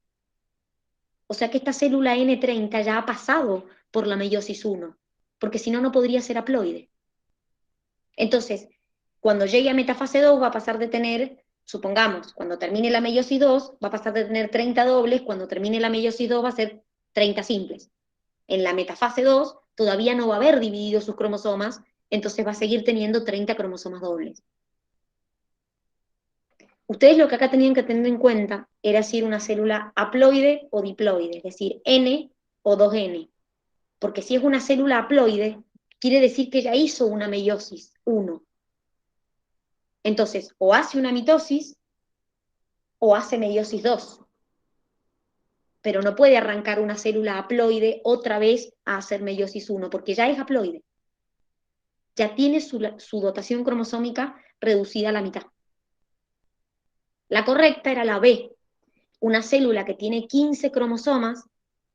O sea que esta célula N30 ya ha pasado por la meiosis 1, porque si no, no podría ser haploide. Entonces, cuando llegue a metafase 2 va a pasar de tener, supongamos, cuando termine la meiosis 2, va a pasar de tener 30 dobles, cuando termine la meiosis 2 va a ser 30 simples. En la metafase 2 todavía no va a haber dividido sus cromosomas, entonces va a seguir teniendo 30 cromosomas dobles. Ustedes lo que acá tenían que tener en cuenta era si era una célula haploide o diploide, es decir, N o 2N. Porque si es una célula haploide, quiere decir que ya hizo una meiosis 1. Entonces, o hace una mitosis o hace meiosis 2. Pero no puede arrancar una célula haploide otra vez a hacer meiosis 1, porque ya es haploide. Ya tiene su dotación cromosómica reducida a la mitad. La correcta era la B, una célula que tiene 15 cromosomas,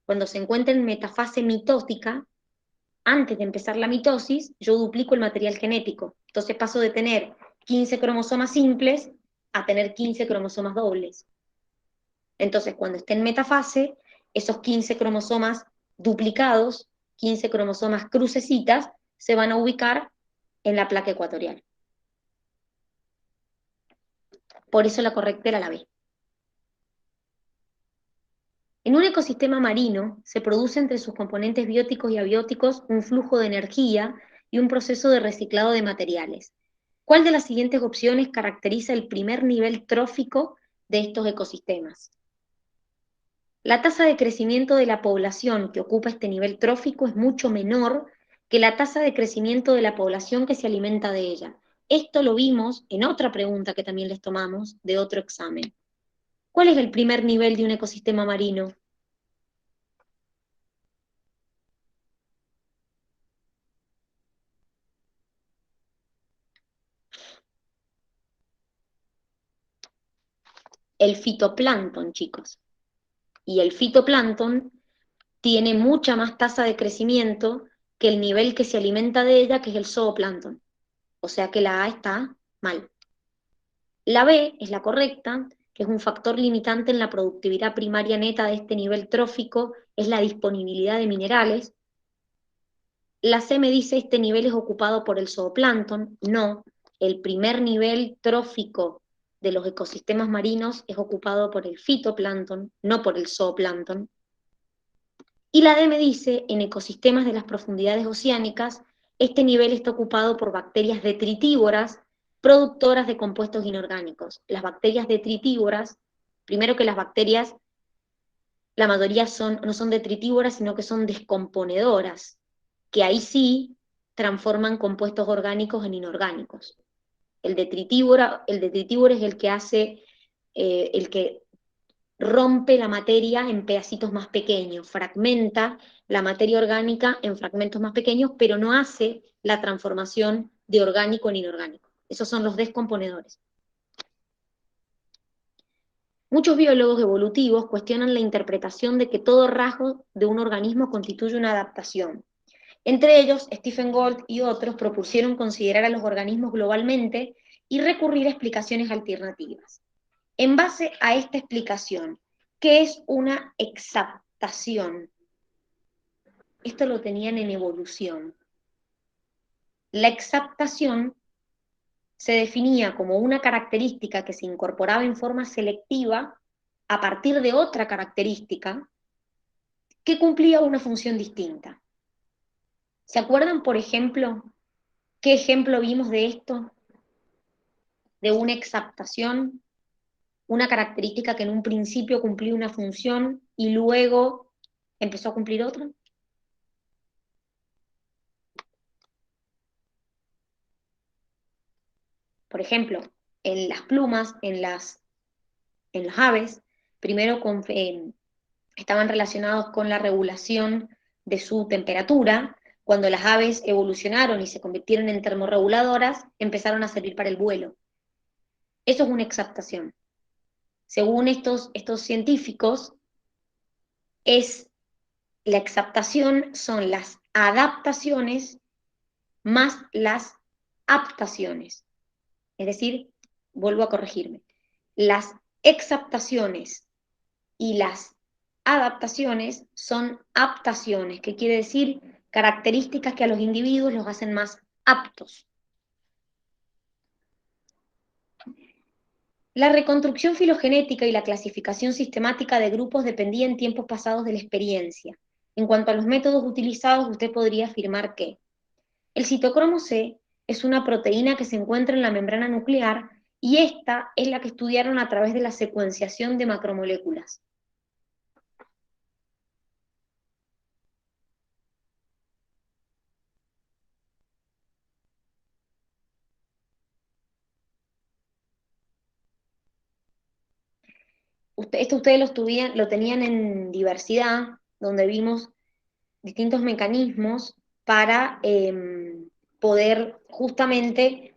cuando se encuentra en metafase mitótica, antes de empezar la mitosis, yo duplico el material genético. Entonces paso de tener 15 cromosomas simples a tener 15 cromosomas dobles. Entonces, cuando esté en metafase, esos 15 cromosomas duplicados, 15 cromosomas crucecitas, se van a ubicar en la placa ecuatorial. Por eso la correcta era la B. En un ecosistema marino se produce entre sus componentes bióticos y abióticos un flujo de energía y un proceso de reciclado de materiales. ¿Cuál de las siguientes opciones caracteriza el primer nivel trófico de estos ecosistemas? La tasa de crecimiento de la población que ocupa este nivel trófico es mucho menor que la tasa de crecimiento de la población que se alimenta de ella. Esto lo vimos en otra pregunta que también les tomamos de otro examen. ¿Cuál es el primer nivel de un ecosistema marino? El fitoplancton, chicos. Y el fitoplancton tiene mucha más tasa de crecimiento que el nivel que se alimenta de ella, que es el zooplancton. O sea que la A está mal. La B es la correcta, que es un factor limitante en la productividad primaria neta de este nivel trófico, es la disponibilidad de minerales. La C me dice este nivel es ocupado por el zooplancton. No, el primer nivel trófico de los ecosistemas marinos es ocupado por el fitoplancton, no por el zooplancton. Y la D me dice, en ecosistemas de las profundidades oceánicas, este nivel está ocupado por bacterias detritívoras, productoras de compuestos inorgánicos. Las bacterias detritívoras, primero que las bacterias, la mayoría no son detritívoras, sino que son descomponedoras, que ahí sí transforman compuestos orgánicos en inorgánicos. El detritívoro es el que hace, el que rompe la materia en pedacitos más pequeños, fragmenta la materia orgánica en fragmentos más pequeños, pero no hace la transformación de orgánico en inorgánico. Esos son los descomponedores. Muchos biólogos evolutivos cuestionan la interpretación de que todo rasgo de un organismo constituye una adaptación. Entre ellos, Stephen Gould y otros propusieron considerar a los organismos globalmente y recurrir a explicaciones alternativas. En base a esta explicación, ¿qué es una exaptación? Esto lo tenían en evolución. La exaptación se definía como una característica que se incorporaba en forma selectiva a partir de otra característica que cumplía una función distinta. ¿Se acuerdan, por ejemplo, qué ejemplo vimos de esto? De una exaptación, una característica que en un principio cumplía una función y luego empezó a cumplir otra. Por ejemplo, en las plumas, en las aves, primero estaban relacionados con la regulación de su temperatura. Cuando las aves evolucionaron y se convirtieron en termorreguladoras, empezaron a servir para el vuelo. Eso es una exaptación. Según estos científicos, la exaptación son las adaptaciones más las aptaciones. Es decir, vuelvo a corregirme, las exaptaciones y las adaptaciones son aptaciones, que quiere decir características que a los individuos los hacen más aptos. La reconstrucción filogenética y la clasificación sistemática de grupos dependía en tiempos pasados de la experiencia. En cuanto a los métodos utilizados, usted podría afirmar que el citocromo C es una proteína que se encuentra en la membrana nuclear y esta es la que estudiaron a través de la secuenciación de macromoléculas. Esto ustedes lo tenían en diversidad, donde vimos distintos mecanismos para poder justamente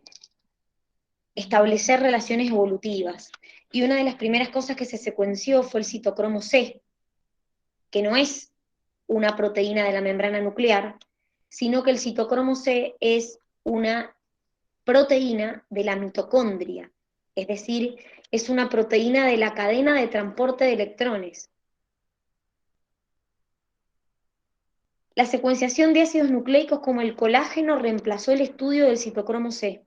establecer relaciones evolutivas. Y una de las primeras cosas que se secuenció fue el citocromo C, que no es una proteína de la membrana nuclear, sino que el citocromo C es una proteína de la mitocondria, es decir, es una proteína de la cadena de transporte de electrones. La secuenciación de ácidos nucleicos como el colágeno reemplazó el estudio del citocromo C.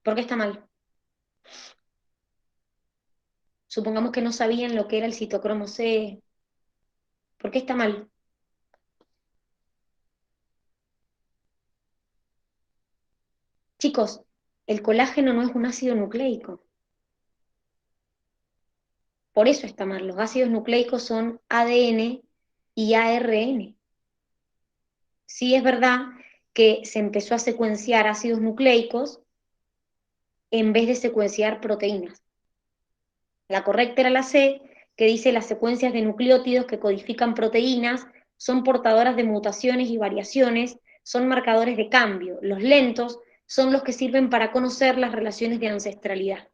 ¿Por qué está mal? Supongamos que no sabían lo que era el citocromo C. ¿Por qué está mal? Chicos, el colágeno no es un ácido nucleico. Por eso está mal. Los ácidos nucleicos son ADN y ARN. Sí es verdad que se empezó a secuenciar ácidos nucleicos en vez de secuenciar proteínas. La correcta era la C, que dice las secuencias de nucleótidos que codifican proteínas son portadoras de mutaciones y variaciones, son marcadores de cambio. Los lentos son los que sirven para conocer las relaciones de ancestralidad.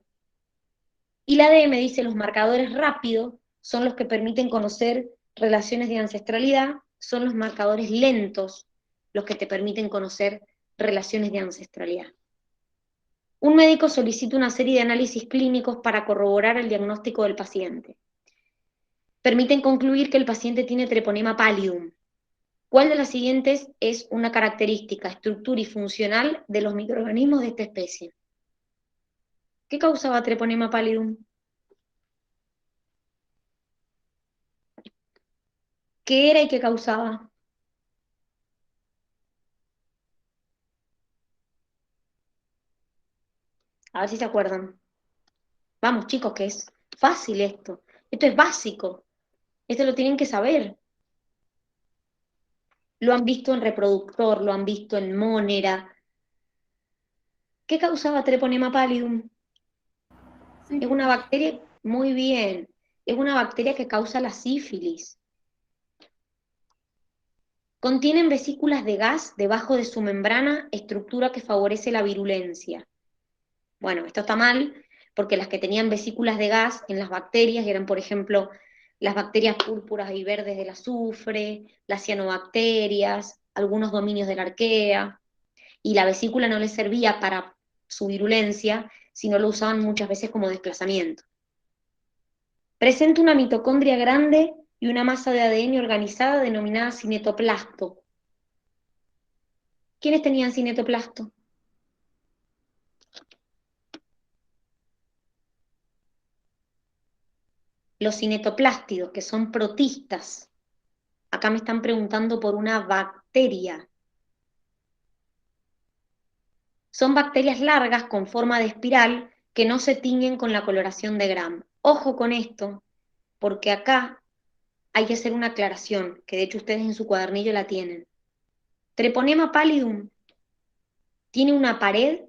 Y la D me dice los marcadores rápidos son los que permiten conocer relaciones de ancestralidad, son los marcadores lentos los que te permiten conocer relaciones de ancestralidad. Un médico solicita una serie de análisis clínicos para corroborar el diagnóstico del paciente. Permiten concluir que el paciente tiene treponema pallidum. ¿Cuál de las siguientes es una característica, estructura y funcional de los microorganismos de esta especie? ¿Qué causaba treponema pallidum? ¿Qué era y qué causaba? A ver si se acuerdan. Vamos, chicos, que es fácil esto. Esto es básico. Esto lo tienen que saber. Lo han visto en reproductor, lo han visto en Monera. ¿Qué causaba treponema pallidum? Sí, Es una bacteria, muy bien, es una bacteria que causa la sífilis. Contienen vesículas de gas debajo de su membrana, estructura que favorece la virulencia. Bueno, esto está mal, porque las que tenían vesículas de gas en las bacterias eran, por ejemplo, las bacterias púrpuras y verdes del azufre, las cianobacterias, algunos dominios de la arquea, y la vesícula no les servía para su virulencia, sino lo usaban muchas veces como desplazamiento. Presenta una mitocondria grande y una masa de ADN organizada denominada cinetoplasto. ¿Quiénes tenían cinetoplasto? Los cinetoplástidos, que son protistas. Acá me están preguntando por una bacteria. Son bacterias largas con forma de espiral que no se tiñen con la coloración de Gram. Ojo con esto, porque acá hay que hacer una aclaración, que de hecho ustedes en su cuadernillo la tienen. Treponema pallidum tiene una pared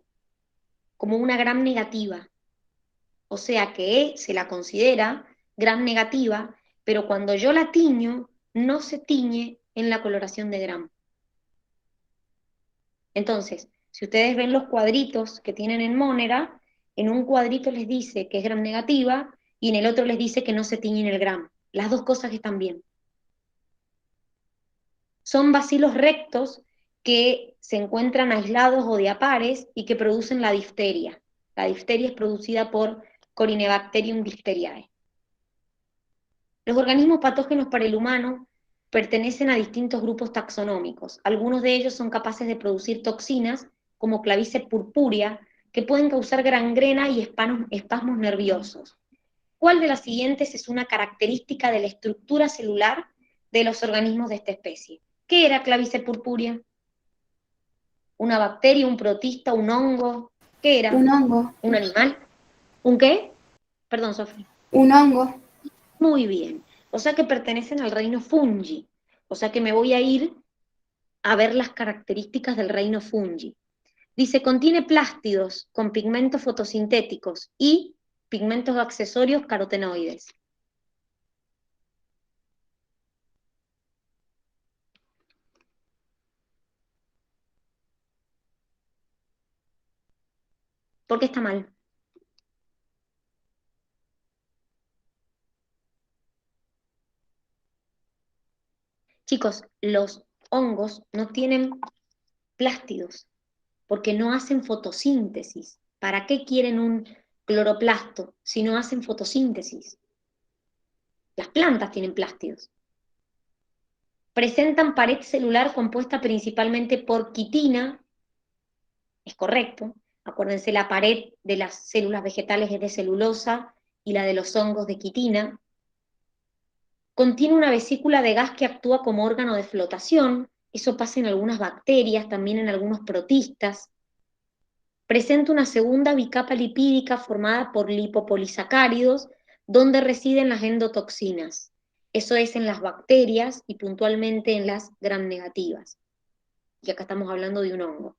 como una gram negativa, o sea que se la considera gram negativa, pero cuando yo la tiño, no se tiñe en la coloración de gram. Entonces, si ustedes ven los cuadritos que tienen en Monera, en un cuadrito les dice que es gram negativa y en el otro les dice que no se tiñe en el gram. Las dos cosas están bien. Son bacilos rectos que se encuentran aislados o diapares y que producen la difteria. La difteria es producida por Corynebacterium diphtheriae. Los organismos patógenos para el humano pertenecen a distintos grupos taxonómicos. Algunos de ellos son capaces de producir toxinas, como Clavice purpurea, que pueden causar gangrena y espasmos nerviosos. ¿Cuál de las siguientes es una característica de la estructura celular de los organismos de esta especie? ¿Qué era Clavice purpurea? ¿Una bacteria, un protista, un hongo? ¿Qué era? Un hongo. ¿Un animal? ¿Un qué? Perdón, Sofía. Un hongo. Muy bien. O sea que pertenecen al reino fungi. O sea que me voy a ir a ver las características del reino fungi. Dice, contiene plástidos con pigmentos fotosintéticos y pigmentos accesorios carotenoides. ¿Por qué está mal? Chicos, los hongos no tienen plástidos porque no hacen fotosíntesis. ¿Para qué quieren un cloroplasto si no hacen fotosíntesis? Las plantas tienen plástidos. Presentan pared celular compuesta principalmente por quitina, es correcto. Acuérdense, la pared de las células vegetales es de celulosa y la de los hongos de quitina. Contiene una vesícula de gas que actúa como órgano de flotación. Eso pasa en algunas bacterias, también en algunos protistas. Presenta una segunda bicapa lipídica formada por lipopolisacáridos, donde residen las endotoxinas. Eso es en las bacterias y puntualmente en las gram negativas. Y acá estamos hablando de un hongo.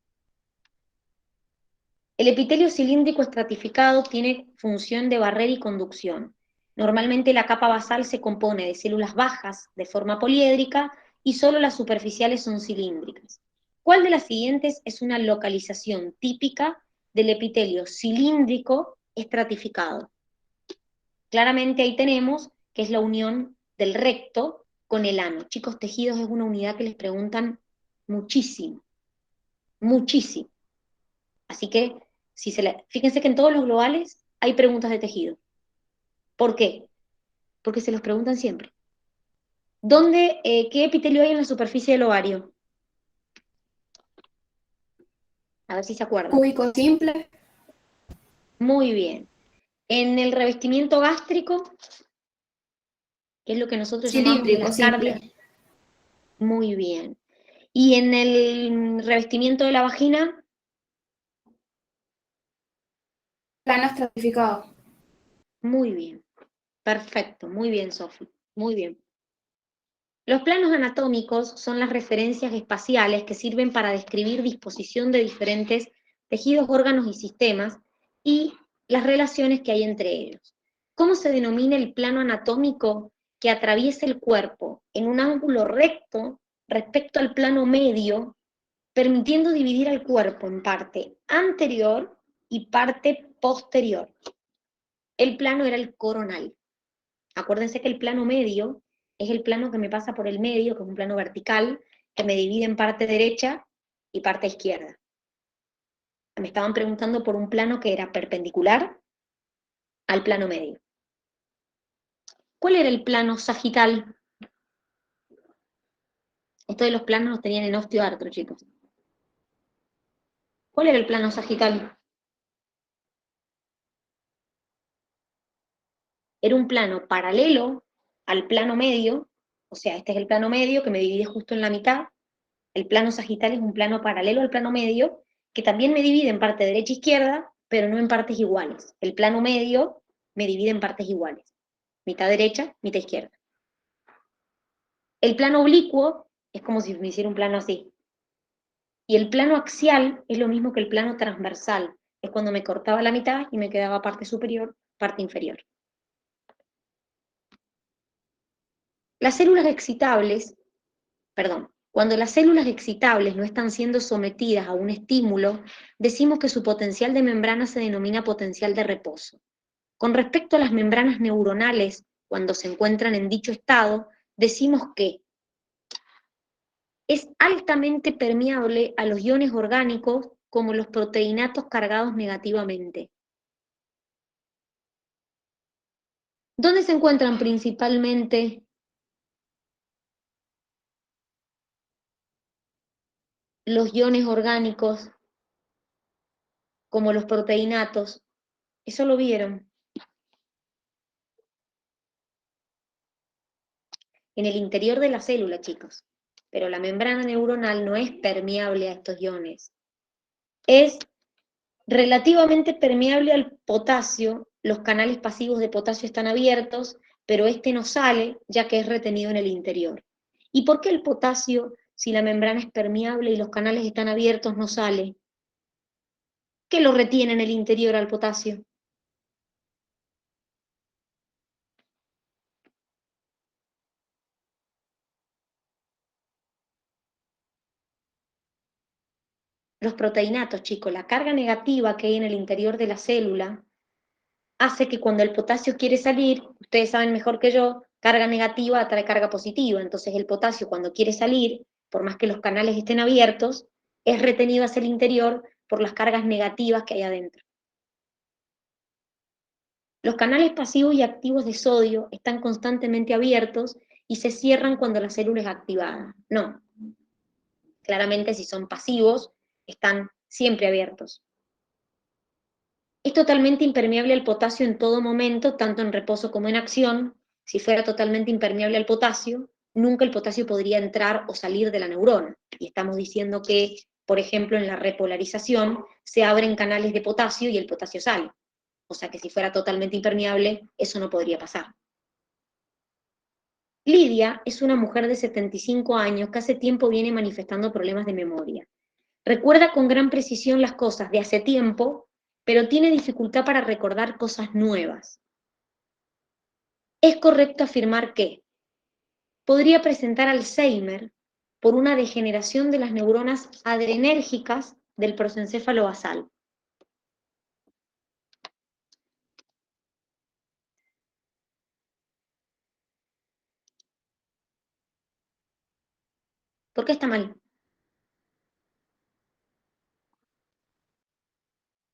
El epitelio cilíndrico estratificado tiene función de barrera y conducción. Normalmente la capa basal se compone de células bajas de forma poliédrica y solo las superficiales son cilíndricas. ¿Cuál de las siguientes es una localización típica del epitelio cilíndrico estratificado? Claramente ahí tenemos que es la unión del recto con el ano. Chicos, tejidos es una unidad que les preguntan muchísimo, muchísimo. Así que, fíjense que en todos los globales hay preguntas de tejido. ¿Por qué? Porque se los preguntan siempre. ¿Qué epitelio hay en la superficie del ovario? A ver si se acuerdan. Cúbico simple. Muy bien. En el revestimiento gástrico, que es lo que nosotros llamamos el Cilíndrico ascardia. simple. Muy bien. Y en el revestimiento de la vagina, Plano estratificado. muy bien. Perfecto, muy bien, Sofi. Muy bien. Los planos anatómicos son las referencias espaciales que sirven para describir disposición de diferentes tejidos, órganos y sistemas y las relaciones que hay entre ellos. ¿Cómo se denomina el plano anatómico que atraviesa el cuerpo en un ángulo recto respecto al plano medio, permitiendo dividir al cuerpo en parte anterior y parte posterior? El plano era el coronal. Acuérdense que el plano medio es el plano que me pasa por el medio, que es un plano vertical, que me divide en parte derecha y parte izquierda. Me estaban preguntando por un plano que era perpendicular al plano medio. ¿Cuál era el plano sagital? Esto de los planos los tenían en osteoartro, chicos. ¿Cuál era el plano sagital? Era un plano paralelo al plano medio, o sea, este es el plano medio que me divide justo en la mitad. El plano sagital es un plano paralelo al plano medio, que también me divide en parte derecha e izquierda, pero no en partes iguales. El plano medio me divide en partes iguales. Mitad derecha, mitad izquierda. El plano oblicuo es como si me hiciera un plano así. Y el plano axial es lo mismo que el plano transversal. Es cuando me cortaba la mitad y me quedaba parte superior, parte inferior. Las células excitables, cuando las células excitables no están siendo sometidas a un estímulo, decimos que su potencial de membrana se denomina potencial de reposo. Con respecto a las membranas neuronales, cuando se encuentran en dicho estado, decimos que es altamente permeable a los iones orgánicos como los proteinatos cargados negativamente. ¿Dónde se encuentran principalmente los iones orgánicos como los proteinatos? Eso lo vieron. En el interior de la célula, chicos. Pero la membrana neuronal no es permeable a estos iones. Es relativamente permeable al potasio. Los canales pasivos de potasio están abiertos, pero este no sale, ya que es retenido en el interior. ¿Y por qué el potasio, si la membrana es permeable y los canales están abiertos, no sale? ¿Qué lo retiene en el interior al potasio? Los proteinatos, chicos, la carga negativa que hay en el interior de la célula hace que cuando el potasio quiere salir, ustedes saben mejor que yo, carga negativa atrae carga positiva, entonces el potasio cuando quiere salir, por más que los canales estén abiertos, es retenido hacia el interior por las cargas negativas que hay adentro. Los canales pasivos y activos de sodio están constantemente abiertos y se cierran cuando la célula es activada. No. Claramente si son pasivos, están siempre abiertos. Es totalmente impermeable al potasio en todo momento, tanto en reposo como en acción. Si fuera totalmente impermeable al potasio, nunca el potasio podría entrar o salir de la neurona. Y estamos diciendo que, por ejemplo, en la repolarización se abren canales de potasio y el potasio sale. O sea que si fuera totalmente impermeable, eso no podría pasar. Lidia es una mujer de 75 años que hace tiempo viene manifestando problemas de memoria. Recuerda con gran precisión las cosas de hace tiempo, pero tiene dificultad para recordar cosas nuevas. Es correcto afirmar que podría presentar Alzheimer por una degeneración de las neuronas adrenérgicas del prosencéfalo basal. ¿Por qué está mal?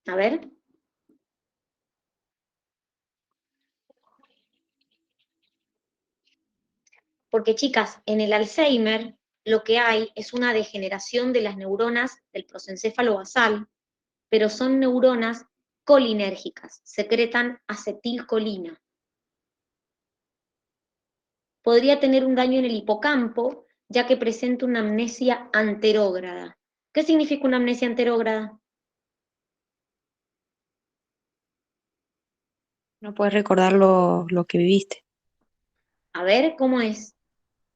A ver. Porque, chicas, en el Alzheimer lo que hay es una degeneración de las neuronas del prosencéfalo basal, pero son neuronas colinérgicas, secretan acetilcolina. Podría tener un daño en el hipocampo, ya que presenta una amnesia anterógrada. ¿Qué significa una amnesia anterógrada? No puedes recordar lo que viviste. A ver, ¿cómo es?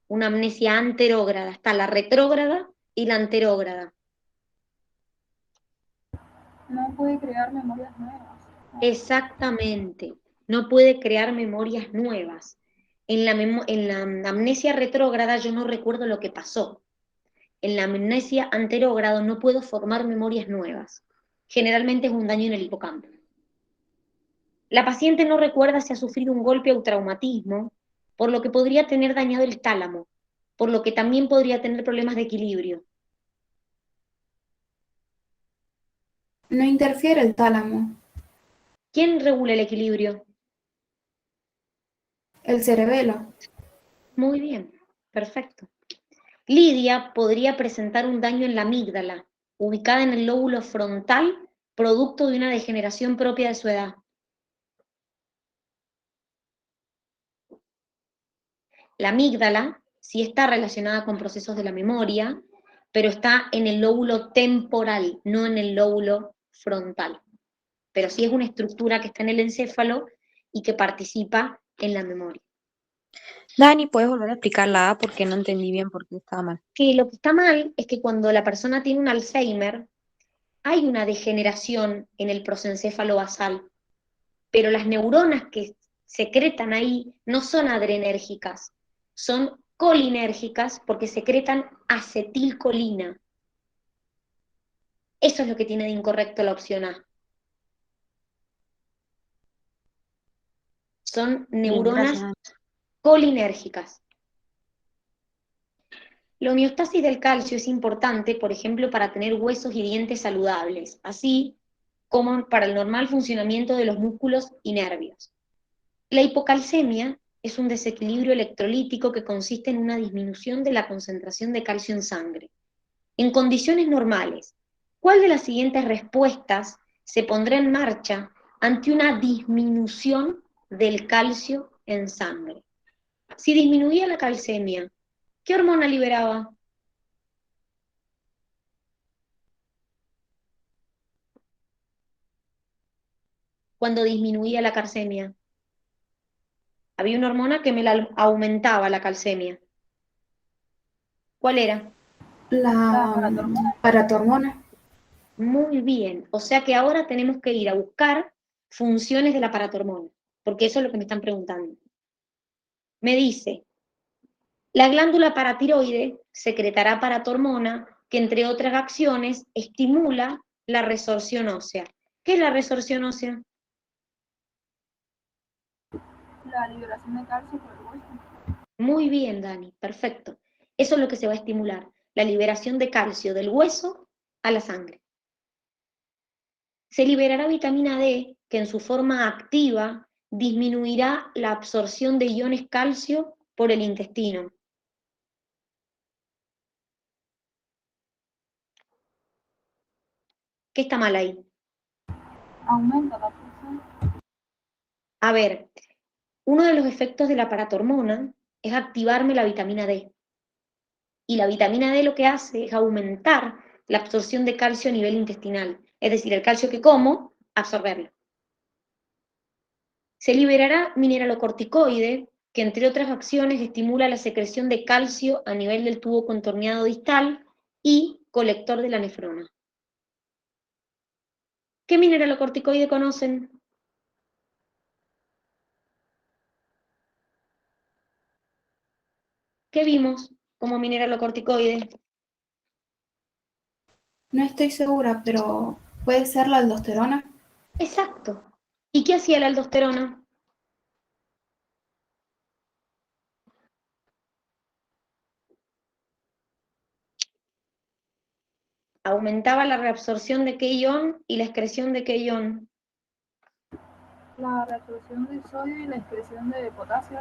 Una amnesia anterógrada. Está la retrógrada y la anterógrada. No puede crear memorias nuevas. Exactamente. No puede crear memorias nuevas. En la amnesia retrógrada yo no recuerdo lo que pasó. En la amnesia anterógrada no puedo formar memorias nuevas. Generalmente es un daño en el hipocampo. La paciente no recuerda si ha sufrido un golpe o traumatismo, por lo que podría tener dañado el tálamo, por lo que también podría tener problemas de equilibrio. No interfiere el tálamo. ¿Quién regula el equilibrio? El cerebelo. Muy bien, perfecto. Lidia podría presentar un daño en la amígdala, ubicada en el lóbulo frontal, producto de una degeneración propia de su edad. La amígdala sí está relacionada con procesos de la memoria, pero está en el lóbulo temporal, no en el lóbulo frontal. Pero sí es una estructura que está en el encéfalo y que participa en la memoria. Dani, ¿puedes volver a explicar la A porque no entendí bien por qué estaba mal? Que lo que está mal es que cuando la persona tiene un Alzheimer, hay una degeneración en el prosencéfalo basal, pero las neuronas que secretan ahí no son adrenérgicas, son colinérgicas porque secretan acetilcolina. Eso es lo que tiene de incorrecto la opción A. Son Bien, neuronas gracias, Dani. colinérgicas. La homeostasis del calcio es importante, por ejemplo, para tener huesos y dientes saludables, así como para el normal funcionamiento de los músculos y nervios. La hipocalcemia es un desequilibrio electrolítico que consiste en una disminución de la concentración de calcio en sangre. En condiciones normales, ¿cuál de las siguientes respuestas se pondrá en marcha ante una disminución del calcio en sangre? Si disminuía la calcemia, ¿qué hormona liberaba? Cuando disminuía la calcemia. Había una hormona que me la aumentaba la calcemia. ¿Cuál era? La La paratormona. paratormona. Muy bien. O sea que ahora tenemos que ir a buscar funciones de la paratormona, porque eso es lo que me están preguntando. Me dice, la glándula paratiroide secretará paratormona que, entre otras acciones, estimula la resorción ósea. ¿Qué es la resorción ósea? La liberación de calcio por el hueso. Muy bien, Dani, perfecto. Eso es lo que se va a estimular, la liberación de calcio del hueso a la sangre. Se liberará vitamina D, que en su forma activa disminuirá la absorción de iones calcio por el intestino. ¿Qué está mal ahí? Aumenta la presión. A ver, uno de los efectos de la paratormona es activarme la vitamina D. Y la vitamina D lo que hace es aumentar la absorción de calcio a nivel intestinal. Es decir, el calcio que como, absorberlo. Se liberará mineralocorticoide, que entre otras acciones estimula la secreción de calcio a nivel del tubo contorneado distal y colector de la nefrona. ¿Qué mineralocorticoide conocen? ¿Qué vimos como mineralocorticoide? No estoy segura, pero puede ser la aldosterona. Exacto. ¿Y qué hacía la aldosterona? Aumentaba la reabsorción de qué ion y la excreción de qué ion. La reabsorción de sodio y la excreción de potasio.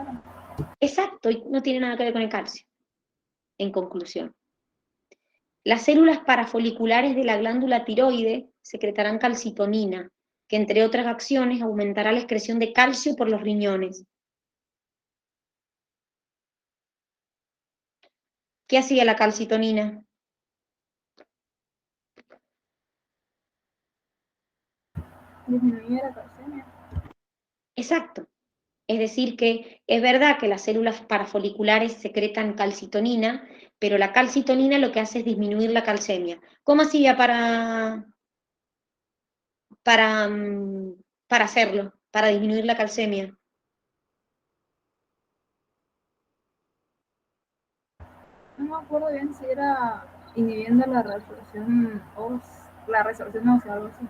Exacto, y no tiene nada que ver con el calcio. En conclusión, las células parafoliculares de la glándula tiroide secretarán calcitonina, que entre otras acciones aumentará la excreción de calcio por los riñones. ¿Qué hacía la calcitonina? Disminuye la calcemia. Exacto. Es decir, que es verdad que las células parafoliculares secretan calcitonina, pero la calcitonina lo que hace es disminuir la calcemia. ¿Cómo hacía para, para hacerlo, para disminuir la calcemia? No me acuerdo bien si era inhibiendo la resorción ósea, algo así.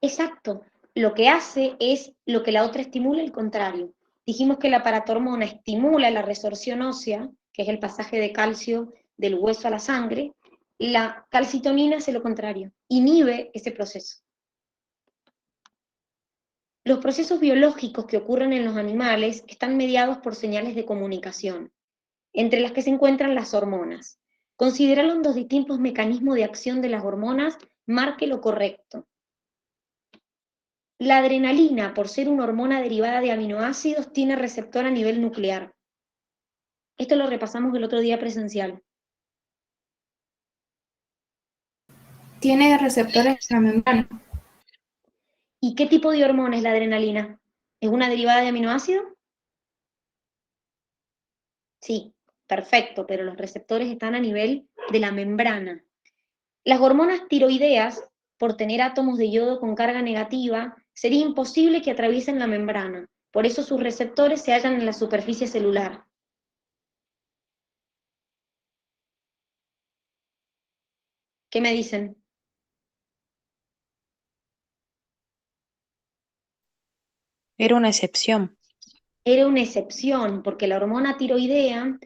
Exacto. Lo que hace es lo que la otra estimula, el contrario. Dijimos que la paratormona estimula la resorción ósea, que es el pasaje de calcio del hueso a la sangre. La calcitonina hace lo contrario, inhibe ese proceso. Los procesos biológicos que ocurren en los animales están mediados por señales de comunicación, entre las que se encuentran las hormonas. Considerar los distintos mecanismos de acción de las hormonas marque lo correcto. La adrenalina, por ser una hormona derivada de aminoácidos, tiene receptor a nivel nuclear. Esto lo repasamos el otro día presencial. Tiene receptores en la membrana. ¿Y qué tipo de hormona es la adrenalina? ¿Es una derivada de aminoácido? Sí, perfecto, pero los receptores están a nivel de la membrana. Las hormonas tiroideas, por tener átomos de yodo con carga negativa, sería imposible que atraviesen la membrana. Por eso sus receptores se hallan en la superficie celular. ¿Qué me dicen? Era una excepción. Era una excepción, porque la hormona tiroidea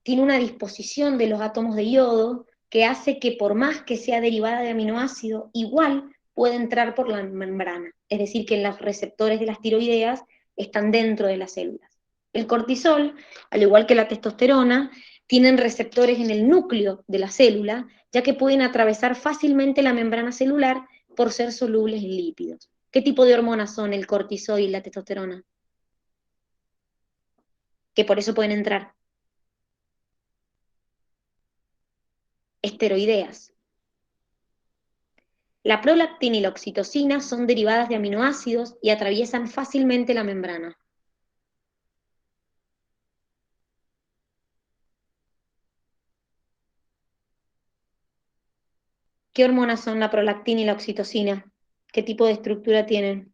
tiene una disposición de los átomos de yodo que hace que por más que sea derivada de aminoácido, igual puede entrar por la membrana. Es decir, que los receptores de las tiroideas están dentro de las células. El cortisol, al igual que la testosterona, tienen receptores en el núcleo de la célula, ya que pueden atravesar fácilmente la membrana celular por ser solubles en lípidos. ¿Qué tipo de hormonas son el cortisol y la testosterona? Que por eso pueden entrar. Esteroideas. La prolactina y la oxitocina son derivadas de aminoácidos y atraviesan fácilmente la membrana. ¿Qué hormonas son la prolactina y la oxitocina? ¿Qué tipo de estructura tienen?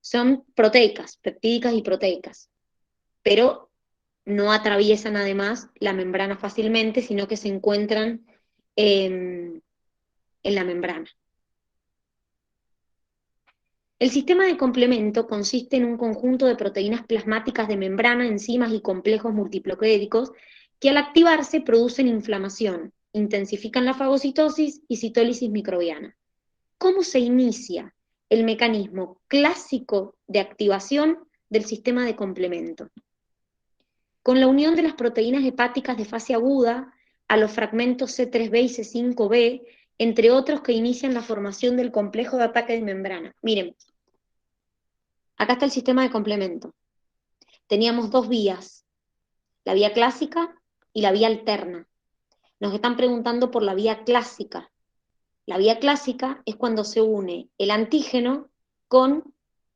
Son proteicas, peptídicas y proteicas, pero no atraviesan además la membrana fácilmente, sino que se encuentran en la membrana. El sistema de complemento consiste en un conjunto de proteínas plasmáticas de membrana, enzimas y complejos multiplocédicos que al activarse producen inflamación, intensifican la fagocitosis y citólisis microbiana. ¿Cómo se inicia el mecanismo clásico de activación del sistema de complemento? Con la unión de las proteínas hepáticas de fase aguda a los fragmentos C3b y C5b, entre otros que inician la formación del complejo de ataque de membrana. Miren, acá está el sistema de complemento. Teníamos dos vías, la vía clásica y la vía alterna. Nos están preguntando por la vía clásica. La vía clásica es cuando se une el antígeno con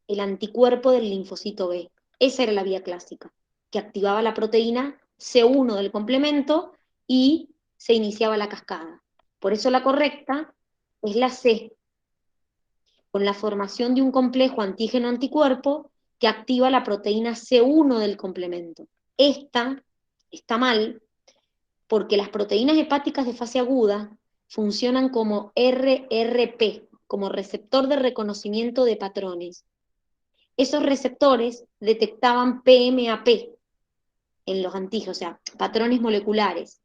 el anticuerpo del linfocito B. Esa era la vía clásica, que activaba la proteína C1 del complemento y se iniciaba la cascada. Por eso la correcta es la C, con la formación de un complejo antígeno-anticuerpo que activa la proteína C1 del complemento. Esta está mal porque las proteínas hepáticas de fase aguda funcionan como RRP, como receptor de reconocimiento de patrones. Esos receptores detectaban PMAP en los antígenos, o sea, patrones moleculares.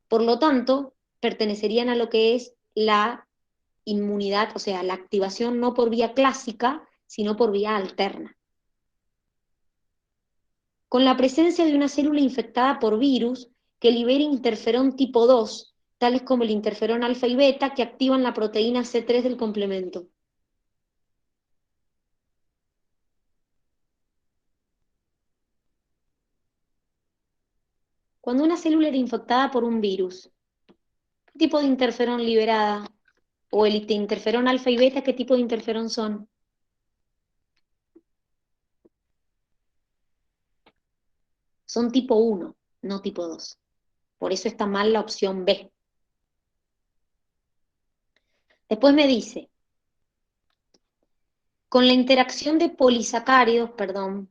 Por lo tanto, pertenecerían a lo que es la inmunidad, o sea, la activación no por vía clásica, sino por vía alterna. Con la presencia de una célula infectada por virus que libera interferón tipo 2, tales como el interferón alfa y beta, que activan la proteína C3 del complemento. Cuando una célula era infectada por un virus, ¿qué tipo de interferón liberada? O el interferón alfa y beta, ¿qué tipo de interferón son? Son tipo 1, no tipo 2. Por eso está mal la opción B. Después me dice, con la interacción de polisacáridos, con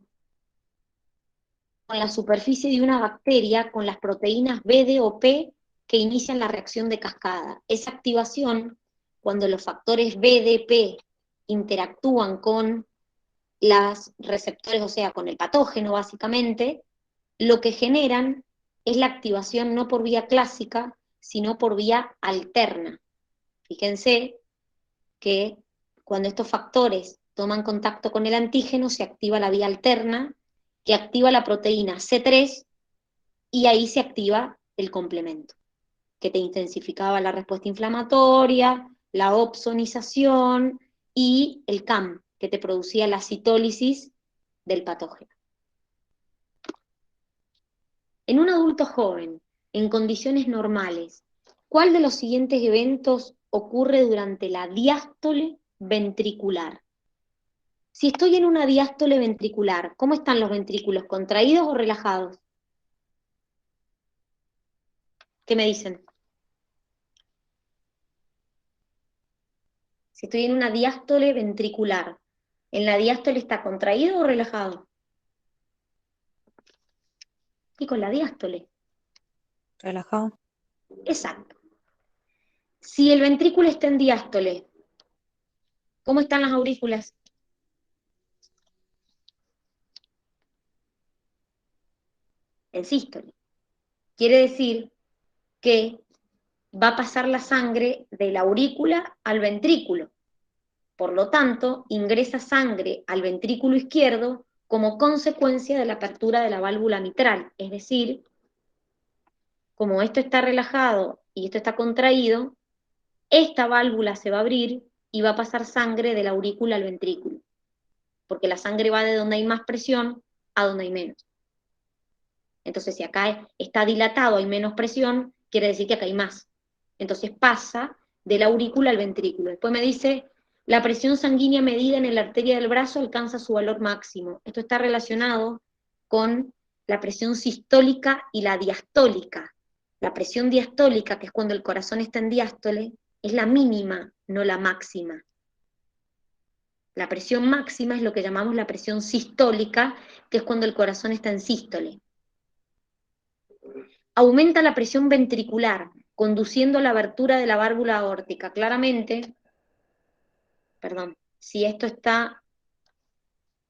la superficie de una bacteria, con las proteínas B, D o P que inician la reacción de cascada. Esa activación, cuando los factores B, D, P interactúan con los receptores, o sea, con el patógeno básicamente, lo que generan es la activación no por vía clásica, sino por vía alterna. Fíjense que cuando estos factores toman contacto con el antígeno, se activa la vía alterna, que activa la proteína C3, y ahí se activa el complemento, que te intensificaba la respuesta inflamatoria, la opsonización y el CAM, que te producía la citólisis del patógeno. En un adulto joven, en condiciones normales, ¿cuál de los siguientes eventos ocurre durante la diástole ventricular. Si estoy en una diástole ventricular, ¿cómo están los ventrículos? ¿Contraídos o relajados? ¿Qué me dicen? Si estoy en una diástole ventricular, ¿en la diástole está contraído o relajado? Y con la diástole. Relajado. Exacto. Si el ventrículo está en diástole, ¿cómo están las aurículas? En sístole. Quiere decir que va a pasar la sangre de la aurícula al ventrículo. Por lo tanto, ingresa sangre al ventrículo izquierdo como consecuencia de la apertura de la válvula mitral. Es decir, como esto está relajado y esto está contraído, esta válvula se va a abrir y va a pasar sangre de la aurícula al ventrículo. Porque la sangre va de donde hay más presión a donde hay menos. Entonces, si acá está dilatado, hay menos presión, quiere decir que acá hay más. Entonces pasa de la aurícula al ventrículo. Después me dice, la presión sanguínea medida en la arteria del brazo alcanza su valor máximo. Esto está relacionado con la presión sistólica y la diastólica. La presión diastólica, que es cuando el corazón está en diástole, es la mínima, no la máxima. La presión máxima es lo que llamamos la presión sistólica, que es cuando el corazón está en sístole. Aumenta la presión ventricular, conduciendo a la abertura de la válvula aórtica. Claramente, si esto está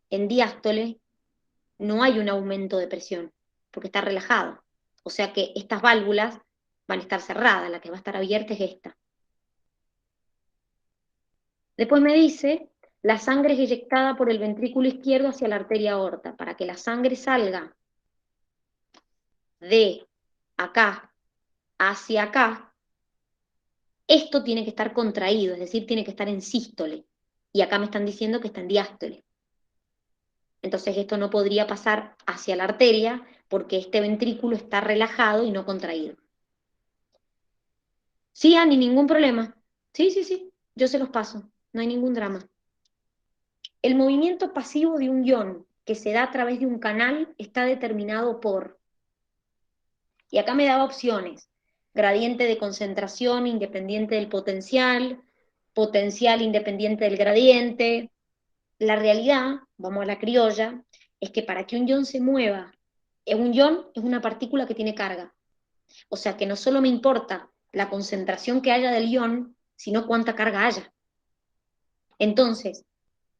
en diástole, no hay un aumento de presión, porque está relajado. O sea que estas válvulas van a estar cerradas, la que va a estar abierta es esta. Después me dice, la sangre es eyectada por el ventrículo izquierdo hacia la arteria aorta. Para que la sangre salga de acá hacia acá, esto tiene que estar contraído, es decir, tiene que estar en sístole. Y acá me están diciendo que está en diástole. Entonces esto no podría pasar hacia la arteria porque este ventrículo está relajado y no contraído. Sí, Ani, ningún problema. Sí, yo se los paso, no hay ningún drama. El movimiento pasivo de un ion que se da a través de un canal está determinado por... Y acá me daba opciones. Gradiente de concentración independiente del potencial, potencial independiente del gradiente. La realidad, vamos a la criolla, es que para que un ion se mueva, un ion es una partícula que tiene carga. O sea que no solo me importa la concentración que haya del ion, sino cuánta carga haya. Entonces,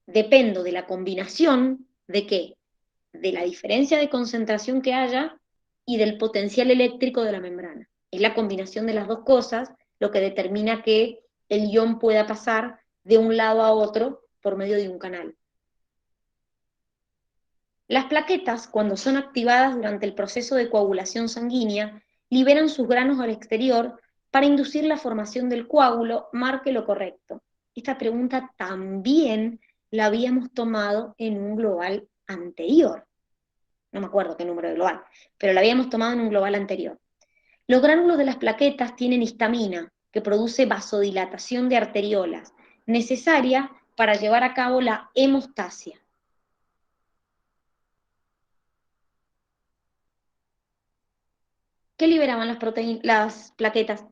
dependo de la combinación de ¿qué? De la diferencia de concentración que haya y del potencial eléctrico de la membrana. Es la combinación de las dos cosas lo que determina que el ion pueda pasar de un lado a otro por medio de un canal. Las plaquetas, cuando son activadas durante el proceso de coagulación sanguínea, liberan sus granos al exterior para inducir la formación del coágulo. Marque lo correcto. Esta pregunta también la habíamos tomado en un global anterior. No me acuerdo qué número de global, pero la habíamos tomado en un global anterior. Los gránulos de las plaquetas tienen histamina, que produce vasodilatación de arteriolas, necesaria para llevar a cabo la hemostasia. ¿Qué liberaban las plaquetas?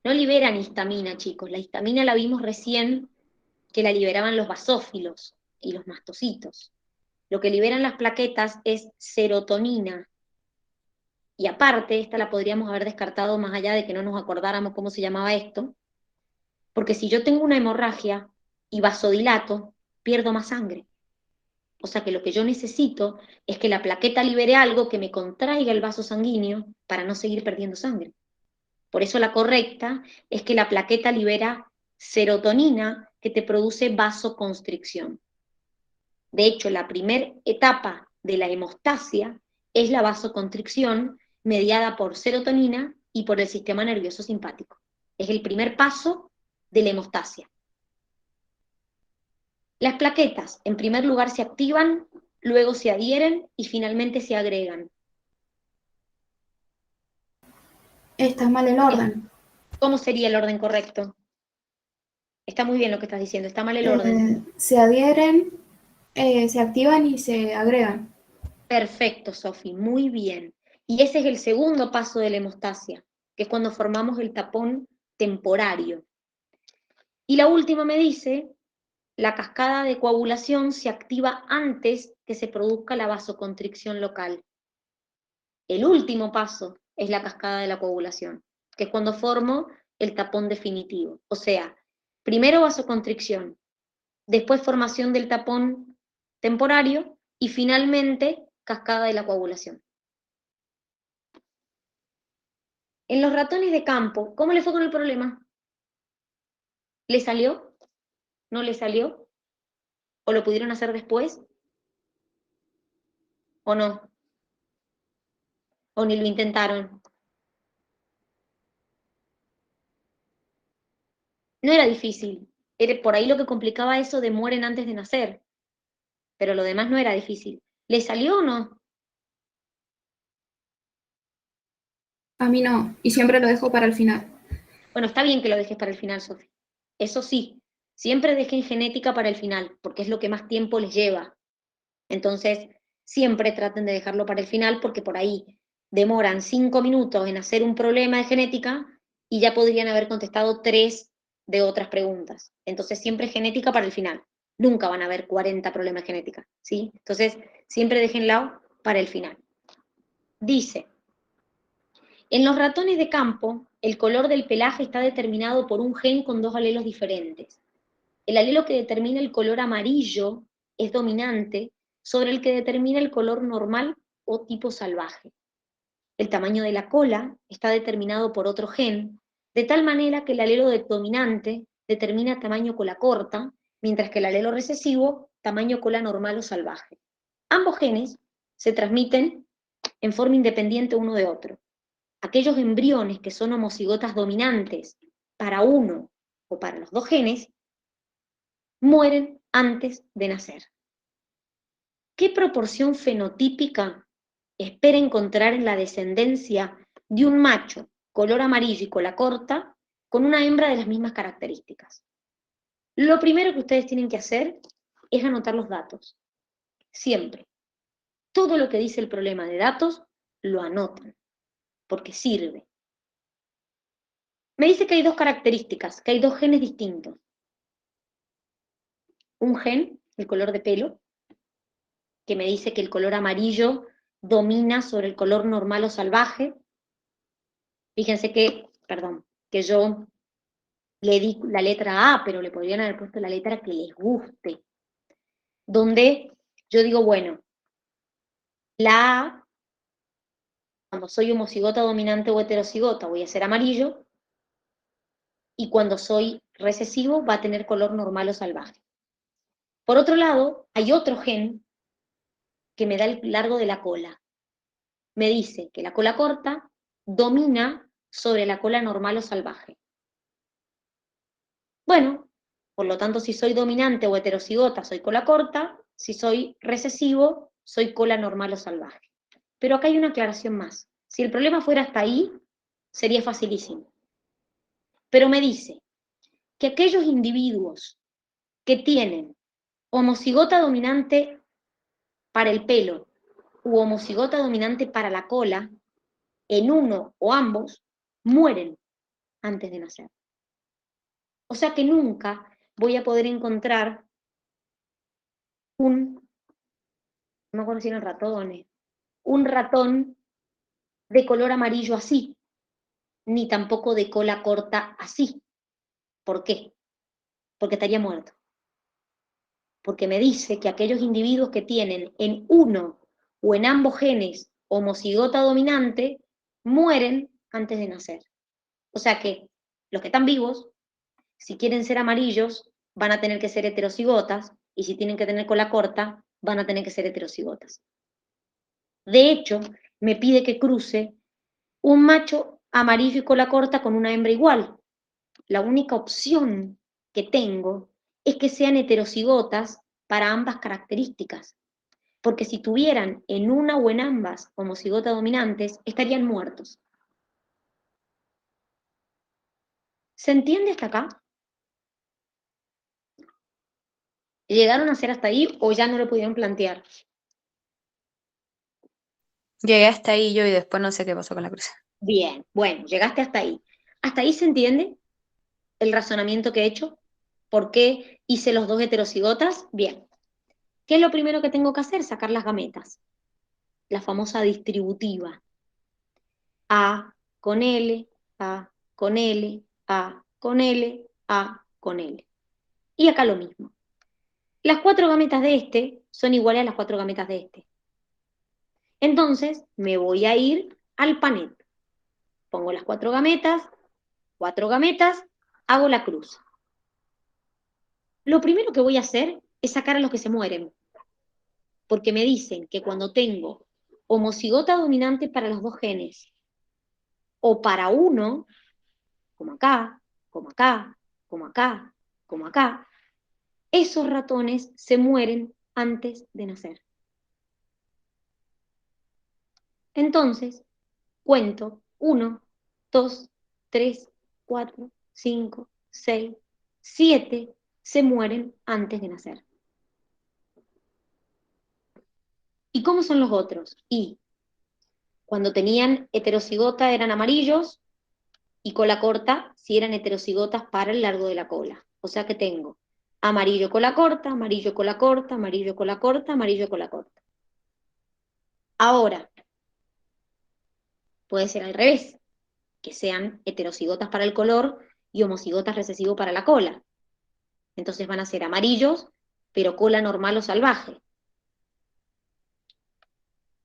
No liberan histamina, chicos. La histamina la vimos recién que la liberaban los basófilos y los mastocitos. Lo que liberan las plaquetas es serotonina. Y aparte, esta la podríamos haber descartado más allá de que no nos acordáramos cómo se llamaba esto, porque si yo tengo una hemorragia y vasodilato, pierdo más sangre. O sea que lo que yo necesito es que la plaqueta libere algo que me contraiga el vaso sanguíneo para no seguir perdiendo sangre. Por eso la correcta es que la plaqueta libera serotonina que te produce vasoconstricción. De hecho, la primera etapa de la hemostasia es la vasoconstricción mediada por serotonina y por el sistema nervioso simpático. Es el primer paso de la hemostasia. Las plaquetas, en primer lugar, se activan, luego se adhieren y finalmente se agregan. Está mal el orden. ¿Cómo sería el orden correcto? Está muy bien lo que estás diciendo, está mal el orden. Se adhieren, se activan y se agregan. Perfecto, Sofi, muy bien. Y ese es el segundo paso de la hemostasia, que es cuando formamos el tapón temporario. Y la última me dice, la cascada de coagulación se activa antes que se produzca la vasoconstricción local. El último paso es la cascada de la coagulación, que es cuando formo el tapón definitivo. O sea, primero vasoconstricción, después formación del tapón temporario y finalmente cascada de la coagulación. En los ratones de campo, ¿cómo le fue con el problema? ¿Le salió? ¿No le salió? ¿O lo pudieron hacer después? ¿O no? ¿O ni lo intentaron? No era difícil. Era por ahí lo que complicaba eso de mueren antes de nacer. Pero lo demás no era difícil. ¿Le salió o no? A mí no, y siempre lo dejo para el final. Bueno, está bien que lo dejes para el final, Sofía. Eso sí, siempre dejen genética para el final, porque es lo que más tiempo les lleva. Entonces, siempre traten de dejarlo para el final, porque por ahí demoran 5 minutos en hacer un problema de genética y ya podrían haber contestado 3 de otras preguntas. Entonces, siempre genética para el final. Nunca van a haber 40 problemas de genética, ¿sí? Entonces, siempre déjenlo para el final. Dice, en los ratones de campo, el color del pelaje está determinado por un gen con 2 alelos diferentes. El alelo que determina el color amarillo es dominante sobre el que determina el color normal o tipo salvaje. El tamaño de la cola está determinado por otro gen, de tal manera que el alelo dominante determina tamaño cola corta, mientras que el alelo recesivo, tamaño cola normal o salvaje. Ambos genes se transmiten en forma independiente uno de otro. Aquellos embriones que son homocigotas dominantes para uno o para los 2 genes, mueren antes de nacer. ¿Qué proporción fenotípica espera encontrar en la descendencia de un macho color amarillo y cola corta con una hembra de las mismas características? Lo primero que ustedes tienen que hacer es anotar los datos. Siempre. Todo lo que dice el problema de datos, lo anotan, porque sirve. Me dice que hay 2 características, que hay 2 genes distintos. Un gen, el color de pelo, que me dice que el color amarillo domina sobre el color normal o salvaje. Fíjense que, perdón, que yo le di la letra A, pero le podrían haber puesto la letra que les guste. Donde yo digo, bueno, la A, cuando soy homocigota dominante o heterocigota, voy a ser amarillo, y cuando soy recesivo va a tener color normal o salvaje. Por otro lado, hay otro gen que me da el largo de la cola. Me dice que la cola corta domina sobre la cola normal o salvaje. Bueno, por lo tanto, si soy dominante o heterocigota, soy cola corta, si soy recesivo, soy cola normal o salvaje. Pero acá hay una aclaración más. Si el problema fuera hasta ahí, sería facilísimo. Pero me dice que aquellos individuos que tienen homocigota dominante para el pelo u homocigota dominante para la cola, en uno o ambos, mueren antes de nacer. O sea que nunca voy a poder encontrar no me acuerdo si eran ratones, un ratón de color amarillo así, ni tampoco de cola corta así. ¿Por qué? Porque estaría muerto. Porque me dice que aquellos individuos que tienen en uno o en ambos genes homocigota dominante mueren antes de nacer. O sea que los que están vivos, si quieren ser amarillos, van a tener que ser heterocigotas, y si tienen que tener cola corta, van a tener que ser heterocigotas. De hecho, me pide que cruce un macho amarillo y cola corta con una hembra igual. La única opción que tengo es que sean heterocigotas para ambas características, porque si tuvieran en una o en ambas homocigotas dominantes, estarían muertos. ¿Se entiende hasta acá? ¿Llegaron a hacer hasta ahí o ya no lo pudieron plantear? Llegué hasta ahí yo y después no sé qué pasó con la cruz. Bien, bueno, llegaste hasta ahí. ¿Hasta ahí se entiende el razonamiento que he hecho? ¿Por qué hice los dos heterocigotas? Bien. ¿Qué es lo primero que tengo que hacer? Sacar las gametas. La famosa distributiva. A con L, A con L, A con L, A con L. Y acá lo mismo. Las 4 gametas de este son iguales a las 4 gametas de este. Entonces me voy a ir al Panet. Pongo las 4 gametas, hago la cruz. Lo primero que voy a hacer es sacar a los que se mueren. Porque me dicen que cuando tengo homocigota dominante para los dos genes, o para uno, como acá, como acá, como acá, como acá, esos ratones se mueren antes de nacer. Entonces, cuento 1, 2, 3, 4, 5, 6, 7 se mueren antes de nacer. ¿Y cómo son los otros? Y cuando tenían heterocigota eran amarillos y cola corta si eran heterocigotas para el largo de la cola. O sea que tengo amarillo cola corta, amarillo cola corta, amarillo cola corta, amarillo cola corta. Ahora, puede ser al revés, que sean heterocigotas para el color y homocigotas recesivos para la cola. Entonces van a ser amarillos, pero cola normal o salvaje.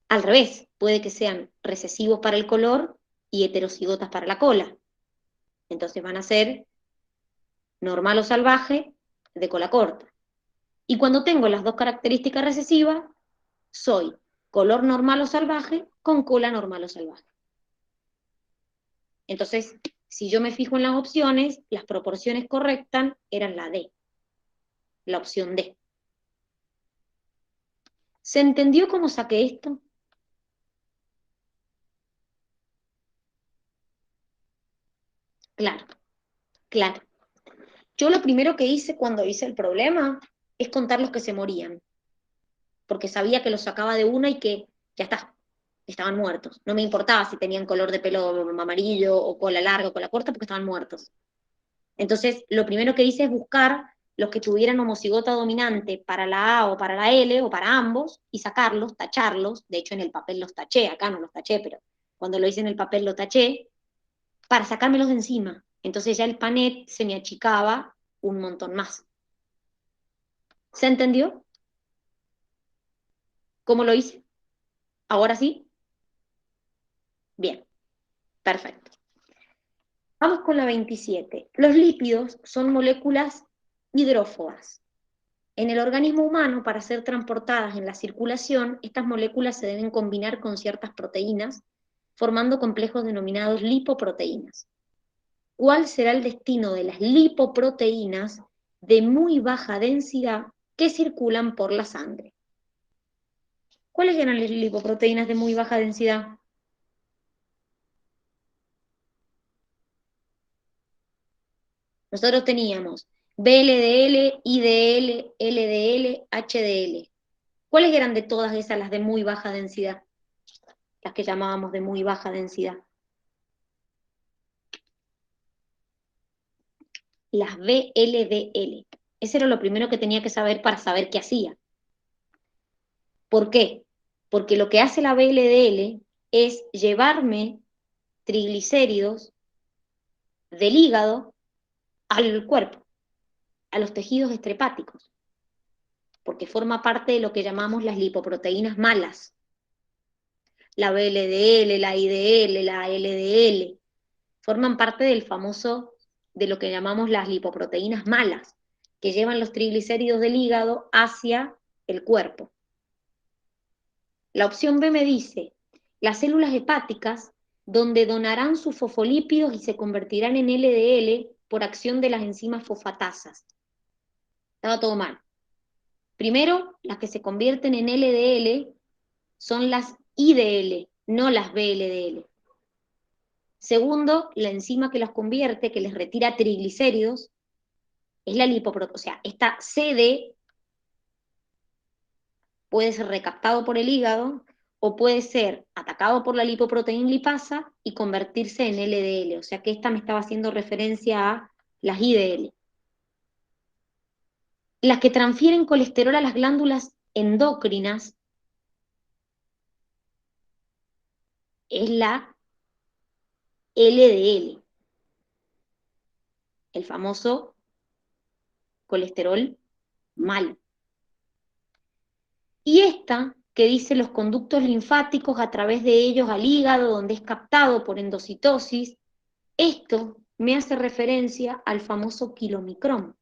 Al revés, puede que sean recesivos para el color y heterocigotas para la cola. Entonces van a ser normal o salvaje de cola corta. Y cuando tengo las dos características recesivas, soy color normal o salvaje con cola normal o salvaje. Entonces, si yo me fijo en las opciones, las proporciones correctas eran la D, la opción D. ¿Se entendió cómo saqué esto? Claro, claro. Yo lo primero que hice cuando hice el problema es contar los que se morían, porque sabía que los sacaba de una y que ya está, estaban muertos. No me importaba si tenían color de pelo amarillo o cola larga o cola corta, porque estaban muertos. Entonces, lo primero que hice es buscar los que tuvieran homocigota dominante para la A o para la L o para ambos y sacarlos, tacharlos. De hecho, en el papel los taché, acá no los taché, pero cuando lo hice en el papel lo taché, para sacármelos de encima. Entonces ya el Panet se me achicaba un montón más. ¿Se entendió cómo lo hice? ¿Ahora sí? Bien, perfecto. Vamos con la 27. Los lípidos son moléculas hidrófobas. En el organismo humano, para ser transportadas en la circulación, estas moléculas se deben combinar con ciertas proteínas, formando complejos denominados lipoproteínas. ¿Cuál será el destino de las lipoproteínas de muy baja densidad que circulan por la sangre? ¿Cuáles eran las lipoproteínas de muy baja densidad? Nosotros teníamos VLDL, IDL, LDL, HDL. ¿Cuáles eran de todas esas las de muy baja densidad? Las que llamábamos de muy baja densidad. Las VLDL. Ese era lo primero que tenía que saber para saber qué hacía. ¿Por qué? Porque lo que hace la VLDL es llevarme triglicéridos del hígado al cuerpo, a los tejidos estrepáticos, porque forma parte de lo que llamamos las lipoproteínas malas. La VLDL, la IDL, la LDL, forman parte del famoso, de lo que llamamos las lipoproteínas malas, que llevan los triglicéridos del hígado hacia el cuerpo. La opción B me dice, las células hepáticas, donde donarán sus fosfolípidos y se convertirán en LDL por acción de las enzimas fosfatasas. Estaba todo mal. Primero, las que se convierten en LDL son las IDL, no las VLDL. Segundo, la enzima que las convierte, que les retira triglicéridos, es la lipoproteína. O sea, esta CD puede ser recaptado por el hígado o puede ser atacado por la lipoproteína lipasa y convertirse en LDL. O sea que esta me estaba haciendo referencia a las IDL. Las que transfieren colesterol a las glándulas endocrinas es la LDL, el famoso colesterol malo. Y esta que dice los conductos linfáticos a través de ellos al hígado, donde es captado por endocitosis, esto me hace referencia al famoso kilomicrón,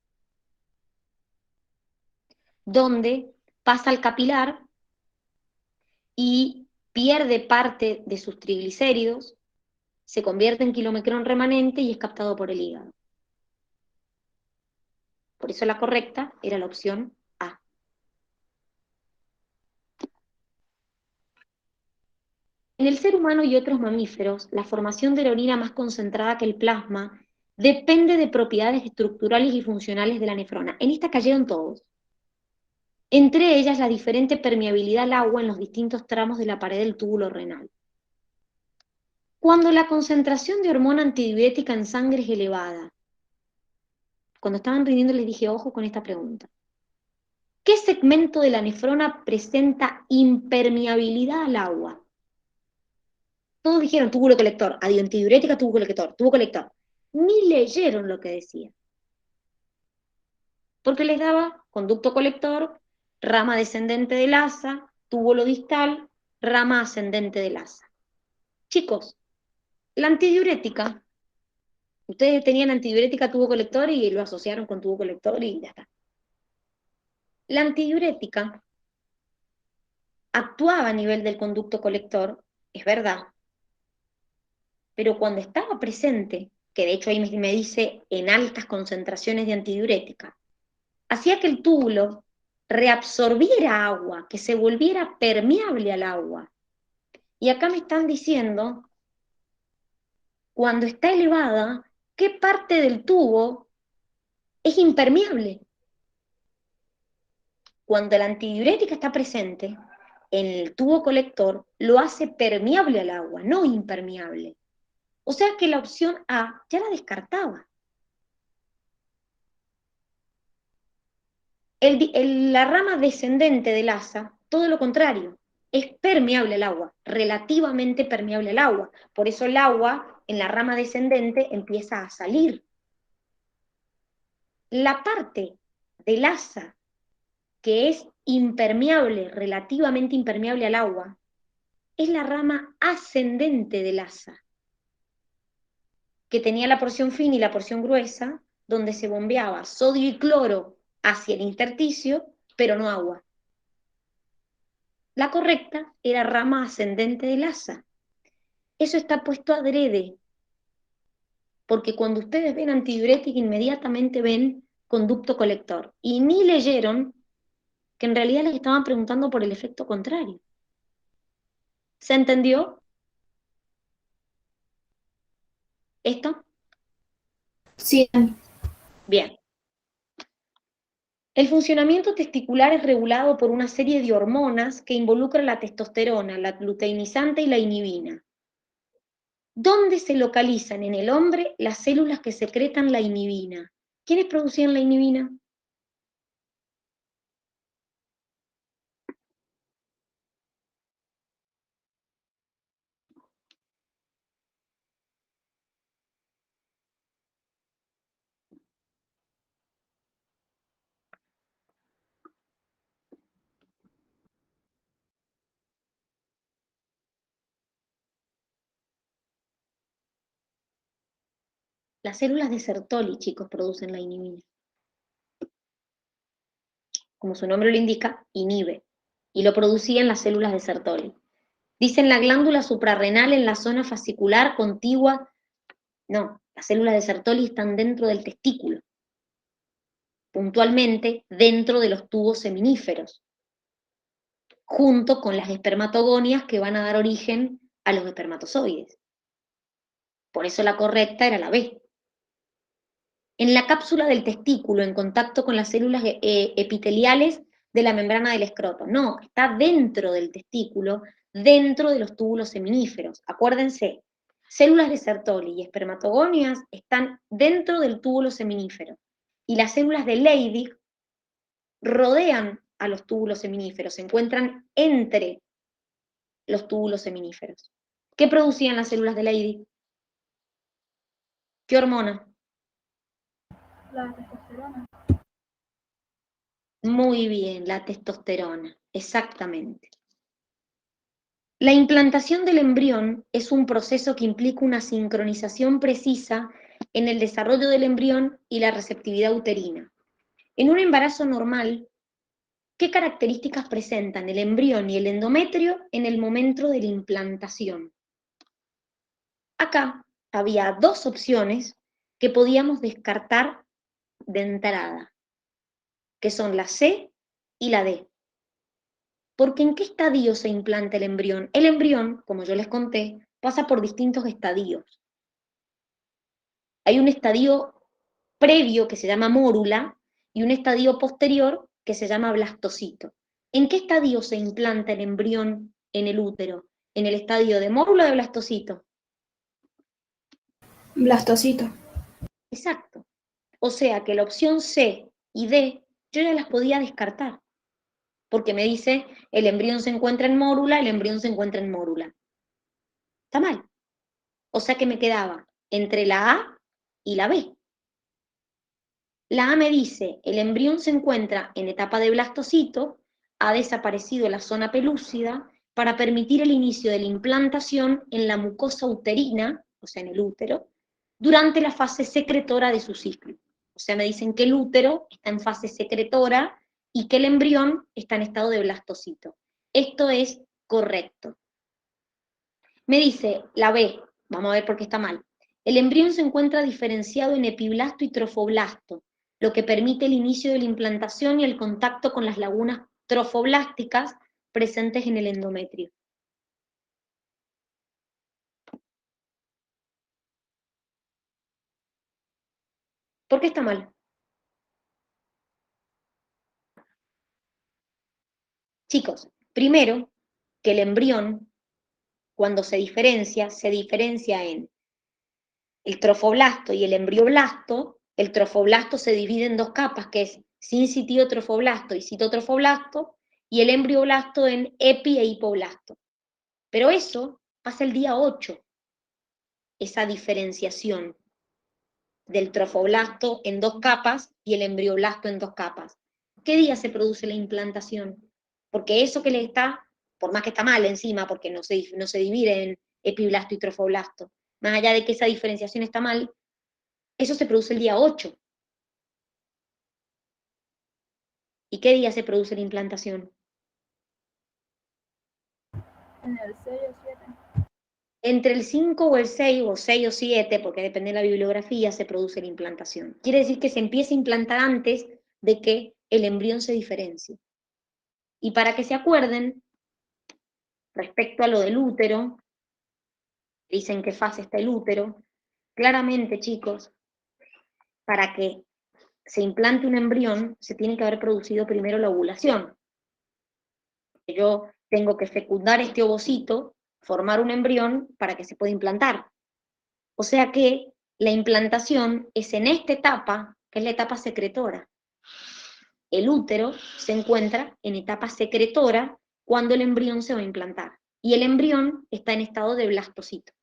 donde pasa al capilar y pierde parte de sus triglicéridos, se convierte en kilomicrón remanente y es captado por el hígado. Por eso la correcta era la opción A. En el ser humano y otros mamíferos, la formación de la orina más concentrada que el plasma depende de propiedades estructurales y funcionales de la nefrona. En esta cayeron todos. Entre ellas, la diferente permeabilidad al agua en los distintos tramos de la pared del túbulo renal. Cuando la concentración de hormona antidiurética en sangre es elevada, cuando estaban rindiendo les dije, ojo con esta pregunta. ¿Qué segmento de la nefrona presenta impermeabilidad al agua? Todos dijeron túbulo colector, antidiurética, túbulo colector, tubo colector. Ni leyeron lo que decía. Porque les daba conducto colector, rama descendente del asa, túbulo distal, rama ascendente del asa. Chicos, la antidiurética, ustedes tenían antidiurética tubo colector y lo asociaron con tubo colector y ya está. La antidiurética actuaba a nivel del conducto colector, es verdad, pero cuando estaba presente, que de hecho ahí me dice en altas concentraciones de antidiurética, hacía que el túbulo reabsorbiera agua, que se volviera permeable al agua. Y acá me están diciendo, cuando está elevada, ¿qué parte del tubo es impermeable? Cuando la antidiurética está presente, en el tubo colector lo hace permeable al agua, no impermeable. O sea que la opción A ya la descartaba. La rama descendente del asa, todo lo contrario, es permeable al agua, relativamente permeable al agua. Por eso el agua en la rama descendente empieza a salir. La parte del asa que es impermeable, relativamente impermeable al agua, es la rama ascendente del asa, que tenía la porción fina y la porción gruesa, donde se bombeaba sodio y cloro hacia el intersticio, pero no agua. La correcta era rama ascendente del asa. Eso está puesto adrede, porque cuando ustedes ven antidiurética inmediatamente ven conducto colector, y ni leyeron que en realidad les estaban preguntando por el efecto contrario. ¿Se entendió esto? Sí, Bien. El funcionamiento testicular es regulado por una serie de hormonas que involucran la testosterona, la luteinizante y la inhibina. ¿Dónde se localizan en el hombre las células que secretan la inhibina? ¿Quiénes producían la inhibina? Las células de Sertoli, chicos, producen la inhibina. Como su nombre lo indica, inhibe. Y lo producían las células de Sertoli. Dicen la glándula suprarrenal en la zona fascicular contigua. No, las células de Sertoli están dentro del testículo. Puntualmente dentro de los tubos seminíferos, junto con las espermatogonias que van a dar origen a los espermatozoides. Por eso la correcta era la B. En la cápsula del testículo, en contacto con las células epiteliales de la membrana del escroto. No, está dentro del testículo, dentro de los túbulos seminíferos. Acuérdense, células de Sertoli y espermatogonias están dentro del túbulo seminífero. Y las células de Leydig rodean a los túbulos seminíferos, se encuentran entre los túbulos seminíferos. ¿Qué producían las células de Leydig? ¿Qué hormona? La testosterona. Muy bien, la testosterona, exactamente. La implantación del embrión es un proceso que implica una sincronización precisa en el desarrollo del embrión y la receptividad uterina. En un embarazo normal, ¿qué características presentan el embrión y el endometrio en el momento de la implantación? Acá había dos opciones que podíamos descartar de entrada, que son la C y la D. Porque ¿en qué estadio se implanta el embrión? El embrión, como yo les conté, pasa por distintos estadios. Hay un estadio previo que se llama mórula y un estadio posterior que se llama blastocito. ¿En qué estadio se implanta el embrión en el útero? ¿En el estadio de mórula o de blastocito? Blastocito. Exacto. O sea que la opción C y D yo ya las podía descartar, porque me dice el embrión se encuentra en mórula, el embrión se encuentra en mórula. Está mal. O sea que me quedaba entre la A y la B. La A me dice, el embrión se encuentra en etapa de blastocito, ha desaparecido la zona pelúcida para permitir el inicio de la implantación en la mucosa uterina, o sea, en el útero, durante la fase secretora de su ciclo. O sea, me dicen que el útero está en fase secretora y que el embrión está en estado de blastocito. Esto es correcto. Me dice la B, vamos a ver por qué está mal. El embrión se encuentra diferenciado en epiblasto y trofoblasto, lo que permite el inicio de la implantación y el contacto con las lagunas trofoblásticas presentes en el endometrio. ¿Por qué está mal? Chicos, primero, que el embrión, cuando se diferencia en el trofoblasto y el embrioblasto. El trofoblasto se divide en dos capas, que es sincitiotrofoblasto y citotrofoblasto, y el embrioblasto en epi e hipoblasto. Pero eso pasa el día 8, esa diferenciación del trofoblasto en dos capas y el embrioblasto en dos capas. ¿Qué día se produce la implantación? Porque eso que le está, por más que está mal encima, porque no se divide en epiblasto y trofoblasto, más allá de que esa diferenciación está mal, eso se produce el día 8. ¿Y qué día se produce la implantación? En el 6 o 7. Entre el 5 o el 6, o 6 o 7, porque depende de la bibliografía, se produce la implantación. Quiere decir que se empieza a implantar antes de que el embrión se diferencie. Y para que se acuerden, respecto a lo del útero, dicen qué fase está el útero, claramente, chicos, para que se implante un embrión, se tiene que haber producido primero la ovulación. Yo tengo que fecundar este ovocito, formar un embrión para que se pueda implantar. O sea que la implantación es en esta etapa, que es la etapa secretora. El útero se encuentra en etapa secretora cuando el embrión se va a implantar. Y el embrión está en estado de blastocito.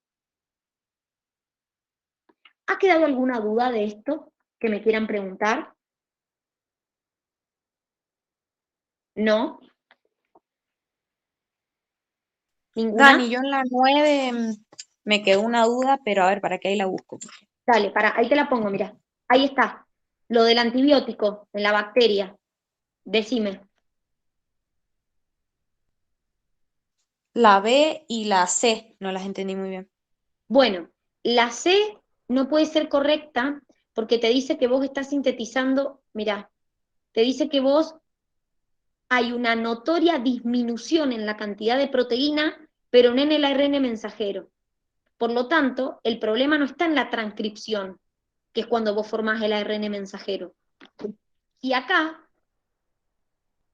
¿Ha quedado alguna duda de esto que me quieran preguntar? ¿No? ¿Ninguna? Dani, yo en la 9 me quedó una duda, pero a ver, ¿para qué ahí la busco? Dale, ahí te la pongo, mira. Ahí está. Lo del antibiótico en la bacteria. Decime. La B y la C, no las entendí muy bien. Bueno, la C no puede ser correcta porque te dice que vos estás sintetizando, mirá, te dice que vos hay una notoria disminución en la cantidad de proteína, pero no en el ARN mensajero. Por lo tanto, el problema no está en la transcripción, que es cuando vos formás el ARN mensajero. Y acá,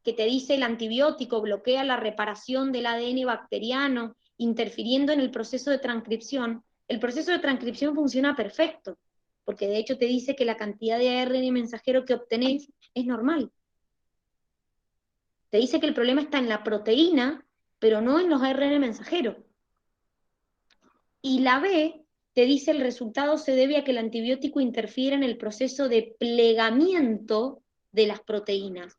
que te dice el antibiótico bloquea la reparación del ADN bacteriano, interfiriendo en el proceso de transcripción, el proceso de transcripción funciona perfecto, porque de hecho te dice que la cantidad de ARN mensajero que obtenés es normal. Te dice que el problema está en la proteína, pero no en los ARN mensajeros. Y la B te dice el resultado se debe a que el antibiótico interfiere en el proceso de plegamiento de las proteínas.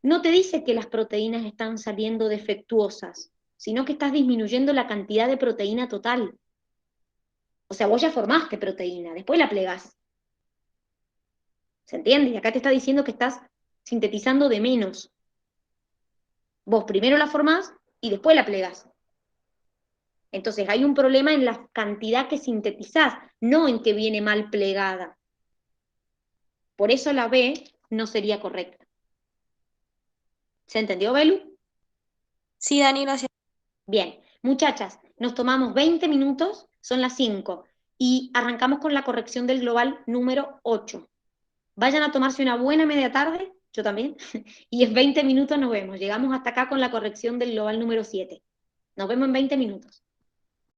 No te dice que las proteínas están saliendo defectuosas, sino que estás disminuyendo la cantidad de proteína total. O sea, vos ya formaste proteína, después la plegás. ¿Se entiende? Y acá te está diciendo que estás sintetizando de menos. Vos primero la formás y después la plegás. Entonces hay un problema en la cantidad que sintetizás, no en que viene mal plegada. Por eso la B no sería correcta. ¿Se entendió, Belu? Sí, Dani, gracias. Bien, muchachas, nos tomamos 20 minutos, son las 5, y arrancamos con la corrección del global número 8. Vayan a tomarse una buena media tarde, yo también, y en 20 minutos nos vemos. Llegamos hasta acá con la corrección del global número 7. Nos vemos en 20 minutos.